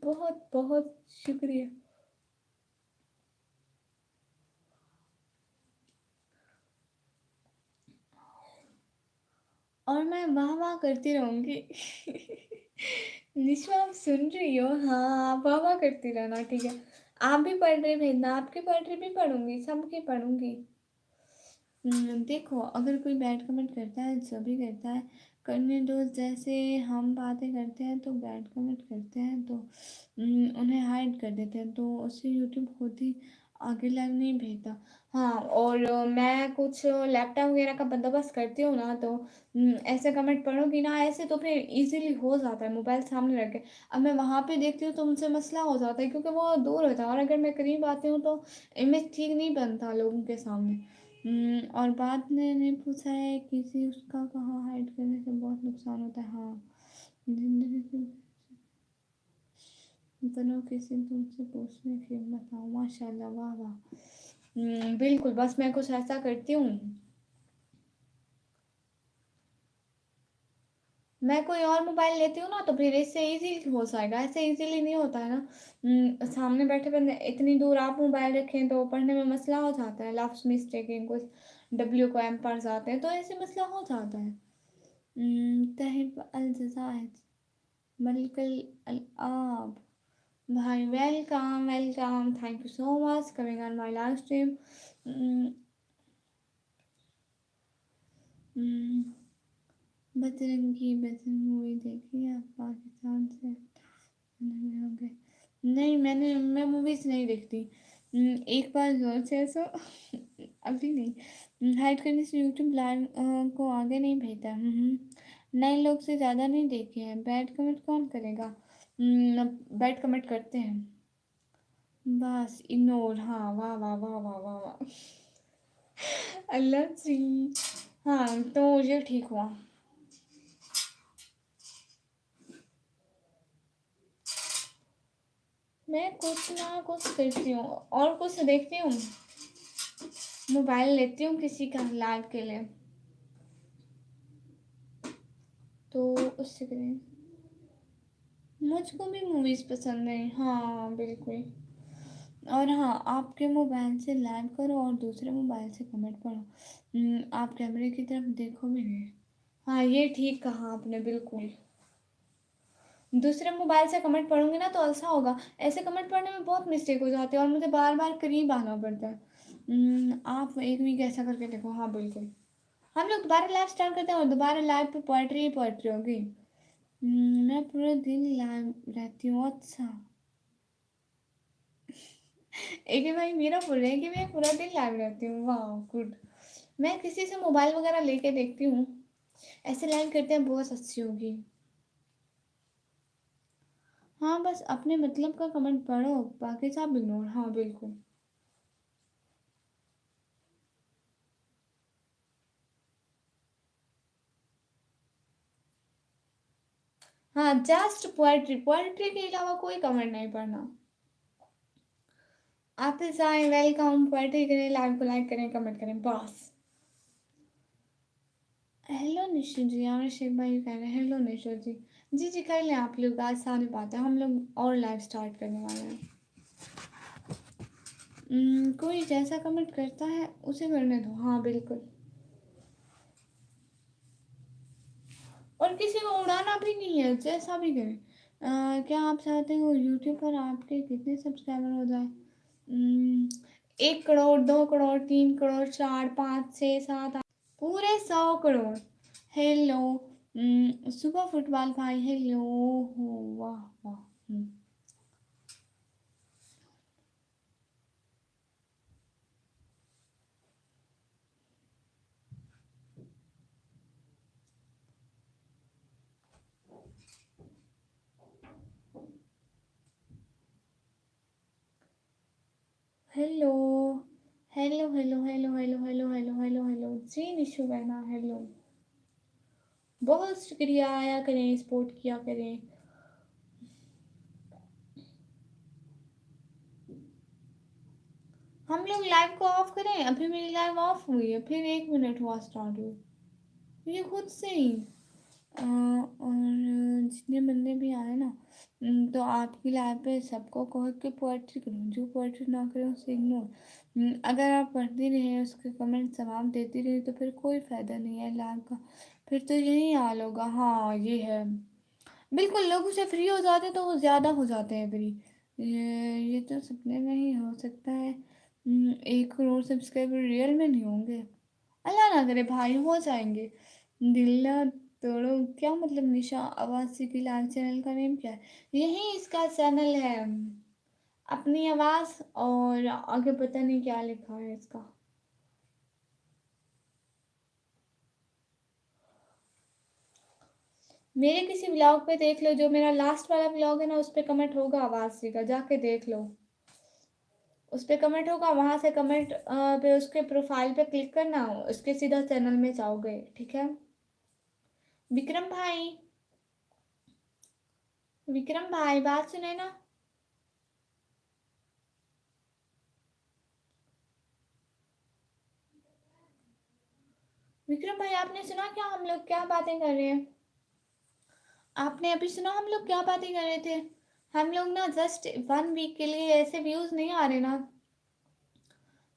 [SPEAKER 1] बहुत बहुत शुक्रिया। और मैं वाह वाह करती रहूँगी। निशा आप सुन रही हो? हाँ आप वाह वाह करती रहना, ठीक है। आप भी पढ़ रहे भेजना, आपकी पढ़ रही भी पढ़ूंगी, सबकी पढ़ूंगी। देखो अगर कोई बैड कमेंट करता है, जो भी करता है करने दो। जैसे हम बातें करते हैं तो बैड कमेंट करते हैं तो उन्हें हाइड कर देते हैं, तो उससे यूट्यूब खुद ही आगे लाइव नहीं भेजता। हाँ और मैं कुछ लैपटॉप वगैरह का बंदोबस्त करती हूँ ना, तो ऐसे कमेंट पढ़ूंगी ना, ऐसे तो फिर इजीली हो जाता है मोबाइल सामने रख के। अब मैं वहाँ पे देखती हूँ तो उनसे मसला हो जाता है, क्योंकि वो दूर होता है, और अगर मैं करीब आती हूँ तो इमेज ठीक नहीं बनता लोगों के सामने। और बाद में नहीं पूछा है किसी, उसका कहाँ हाइड करने से बहुत नुकसान होता है। हाँ जिंदगी से बनो किसी तुमसे पूछने की बताओ, माशाल्लाह वाह वाह। बिल्कुल, बस मैं कुछ ऐसा करती हूँ। میں کوئی اور موبائل لیتی ہوں نا تو پھر اس سے ایزی ہو جائے گا، ایسے ایزیلی نہیں ہوتا ہے نا۔ سامنے بیٹھے بندے اتنی دور آپ موبائل رکھیں تو پڑھنے میں مسئلہ ہو جاتا ہے، لفظ مسٹیکنگ کچھ ڈبلیو کو ایم پڑ جاتے ہیں تو ایسے مسئلہ ہو جاتا ہے۔ تہب الجزائر ملک الآب بھائی، welcome welcome, thank you so much coming on my life stream. Bajrangi Bajrang movie دیکھی ہے آپ پاکستان سے؟ نہیں، میں موویز نہیں دیکھتی۔ ایک بار زور سے ایسا ابھی نہیں ہائڈ کرنے سے یوٹیوب لائو کو آگے نہیں بھیجتا۔ نئے لوگ سے زیادہ نہیں دیکھے ہیں، بیڈ کمنٹ کون کرے گا؟ بیڈ کمنٹ کرتے ہیں بس اگنور۔ ہاں، واہ واہ واہ واہ واہ واہ اللہ جی، ہاں تو یہ ٹھیک ہوا۔ میں کچھ نہ کچھ کرتی ہوں اور کچھ دیکھتی ہوں، موبائل لیتی ہوں کسی کا لائو کے لیے تو اس سے کریں۔ مجھ کو بھی موویز پسند ہیں، ہاں بالکل۔ اور ہاں، آپ کے موبائل سے لائو کرو اور دوسرے موبائل سے کمنٹ پڑھو، آپ کیمرے کی طرف دیکھو بھی نہیں۔ ہاں یہ ٹھیک کہا آپ نے، بالکل۔ دوسرے موبائل سے کمنٹ پڑھوں گی نا تو ایسا ہوگا، ایسے کمنٹ پڑھنے میں بہت مسٹیک ہو جاتی ہے اور مجھے بار بار قریب آنا پڑتا ہے۔ آپ ایک ویک ایسا کر کے دیکھو، ہاں بالکل۔ ہم لوگ دوبارہ لائف اسٹارٹ کرتے ہیں اور دوبارہ لائف پہ پوئٹری ہی پوئٹری ہوگی۔ میں پورے دن لائو رہتی ہوں، اچھا ایک بھائی میرا بول رہے ہیں کہ میں پورا دن لائو رہتی ہوں، واہ گڈ۔ میں کسی سے موبائل وغیرہ لے کے دیکھتی ہوں، ایسے لائو کرتے ہیں بہت اچھی ہوگی۔ ہاں بس اپنے مطلب کا کمنٹ پڑھو، باقی سب اگنور، ہاں بالکل۔ ہاں جسٹ پوئٹری، پوئٹری کے علاوہ کوئی کمنٹ نہیں پڑھنا۔ آپ آئیں، ویلکم، پوئٹری کریں، لائو کو لائک کریں، کمنٹ کریں، بس۔ ہیلو نشو جی، اور شیخ بھائی کہہ رہے ہیں ہیلو نشو جی۔ جی جی کر لیں آپ لوگ، آج ساری بات ہے، ہم لوگ اور لائف سٹارٹ کرنے والے ہیں۔ کوئی جیسا کمنٹ کرتا ہے اسے کرنے دو، ہاں بالکل۔ اور کسی کو اڑانا بھی نہیں ہے، جیسا بھی کریں۔ کیا آپ چاہتے ہو یوٹیوب پر آپ کے کتنے سبسکرائبر ہو جائے؟ 1 کروڑ، 2 کروڑ، 3 کروڑ، 4، 5، 6، 7، پورے 100 کروڑ۔ ہیلو صبح فٹ بال بھائی، ہیلو، واہ واہ۔ Hello hello hello hello hello hello hello hello hello جی نشو بہنا، ہیلو، بہت شکریہ، آیا کریں، سپورٹ کیا کریں۔ ہم لوگ لائیو کو آف کریں، ابھی میری لائیو آف ہوئی ہے، پھر 1 منٹ ہوا اسٹارٹ ہوئی، یہ خود سے ہی۔ اور جتنے بندے بھی آئے نا تو آپ کی لائف پہ سب کو کہو کہ پوئٹری کروں، جو پوئٹری نہ کرے اسے اگنور۔ اگر آپ پڑھتی رہیں اس کے کمنٹ جواب دیتی رہی تو پھر کوئی فائدہ نہیں ہے لائف کا، پھر تو یہی حال ہوگا۔ ہاں یہ ہے بالکل، لوگوں سے فری ہو جاتے تو وہ زیادہ ہو جاتے ہیں فری، یہ تو سپنے میں ہی ہو سکتا ہے۔ 1 کروڑ سبسکرائبر ریئل میں نہیں ہوں گے، اللہ نہ کرے بھائی، ہو جائیں گے۔ دل توڑو کیا مطلب؟ نشا آواز کی لائیو چینل کا نیم کیا ہے؟ یہی اس کا چینل ہے، اپنی آواز، اور آگے پتہ نہیں کیا لکھا ہے اس کا۔ میرے کسی بلاگ پہ دیکھ لو، جو میرا لاسٹ والا بلاگ ہے نا اس پہ کمنٹ ہوگا آواز کا، جا کے دیکھ لو، اس پہ کمنٹ ہوگا، وہاں سے کمنٹ پہ اس کے پروفائل پہ کلک کرنا، اس کے سیدھا چینل میں جاؤ گے، ٹھیک ہے؟ وکرم بھائی، وکرم بھائی بات سنیں نا؟ وکرم بھائی آپ نے سنا کیا ہم لوگ کیا باتیں کر رہے ہیں؟ आपने अभी सुना हम लोग क्या बातें कर रहे थे? हम लोग ना जस्ट 1 वीक के लिए ऐसे व्यूज़ नहीं आ रहे ना,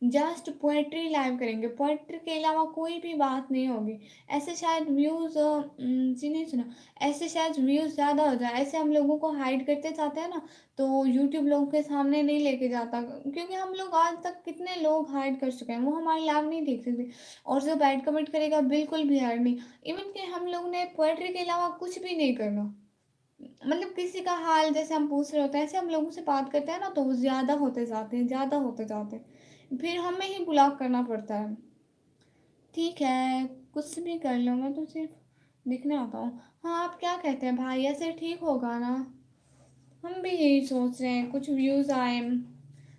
[SPEAKER 1] जस्ट पोएट्री लाइव करेंगे, पोएट्री के अलावा कोई भी बात नहीं होगी। ऐसे शायद व्यूज़ जी नहीं सुना, ऐसे शायद व्यूज़ ज़्यादा हो जाए। ऐसे हम लोगों को हाइड करते जाते हैं ना, तो यूट्यूब लोगों के सामने नहीं लेके जाता, क्योंकि हम लोग आज तक कितने लोग हाइड कर चुके हैं, वो हमारी लाइव नहीं देख सकते। और जो बैड कमेंट करेगा बिल्कुल भी हाइड नहीं। इवन कि हम लोग ने पोएट्री के अलावा कुछ भी नहीं करना। मतलब किसी का हाल जैसे हम पूछ रहे होते हैं, ऐसे हम लोगों से बात करते हैं ना, तो वो ज़्यादा होते जाते हैं, ज़्यादा होते जाते हैं, फिर हमें ही ब्लॉक करना पड़ता है। ठीक है, कुछ भी कर लो, मैं तो सिर्फ दिखने आता हूँ। हाँ, आप क्या कहते हैं भाई, ऐसे ठीक होगा ना? हम भी यही सोच रहे हैं, कुछ व्यूज़ आए।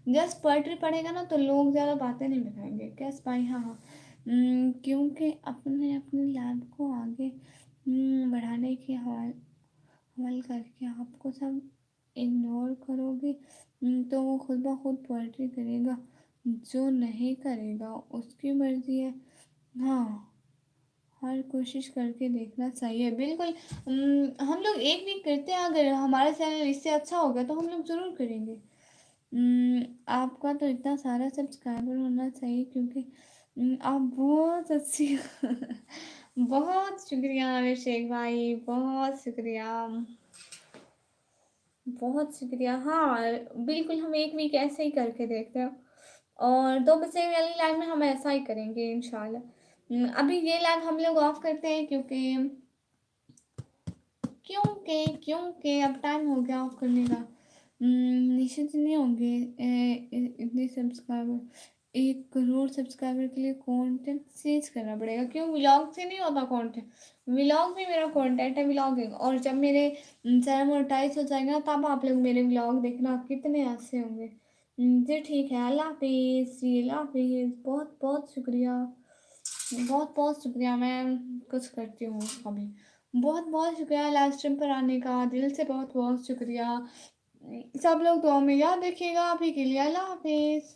[SPEAKER 1] जस्ट पोएट्री पढ़ेगा ना तो लोग ज़्यादा बातें नहीं बताएंगे। कैस भाई? हाँ हाँ। क्योंकि अपने अपनी लैब को आगे बढ़ाने की हवल करके आपको सब इग्नोर करोगे, तो वो खुद ब खुद पोएट्री करेगा। जो नहीं करेगा उसकी मर्जी है। हाँ, हर कोशिश करके देखना सही है, बिल्कुल। हम लोग एक वीक करते हैं, अगर हमारा चैनल इससे अच्छा हो गया तो हम लोग ज़रूर करेंगे। आपका तो इतना सारा सब्सक्राइबर होना चाहिए, क्योंकि आप बहुत अच्छी बहुत शुक्रिया अभिषेक भाई, बहुत शुक्रिया, बहुत शुक्रिया। हाँ, बिल्कुल, हम एक वीक ऐसे ही करके देखते हैं, और 2 बजे वाली लाइव में हम ऐसा ही करेंगे इंशाल्लाह। अभी ये लाइव हम लोग ऑफ करते हैं, क्योंकि अब टाइम हो गया ऑफ करने का। निश्चित नहीं होंगे इतने सब्सक्राइबर। 1 करोड़ सब्सक्राइबर के लिए कंटेंट चेंज करना पड़ेगा। क्यों? व्लॉग से नहीं होता कंटेंट? व्लॉग भी मेरा कंटेंट है, व्लॉगिंग। और जब मेरे चैनल मोनेटाइज हो जाएगा ना, तब आप लोग मेरे व्लॉग देखना कितने अच्छे होंगे। जी ठीक है, अल्लाह हाफिज़ जी, अल्लाह हाफिज़। बहुत बहुत शुक्रिया, बहुत बहुत शुक्रिया। मैं कुछ करती हूँ अभी। बहुत बहुत शुक्रिया लाइव स्ट्रीम पर आने का, दिल से बहुत बहुत शुक्रिया। सब लोग दुआ में याद रखिएगा। अभी के लिए अल्लाह हाफिज़।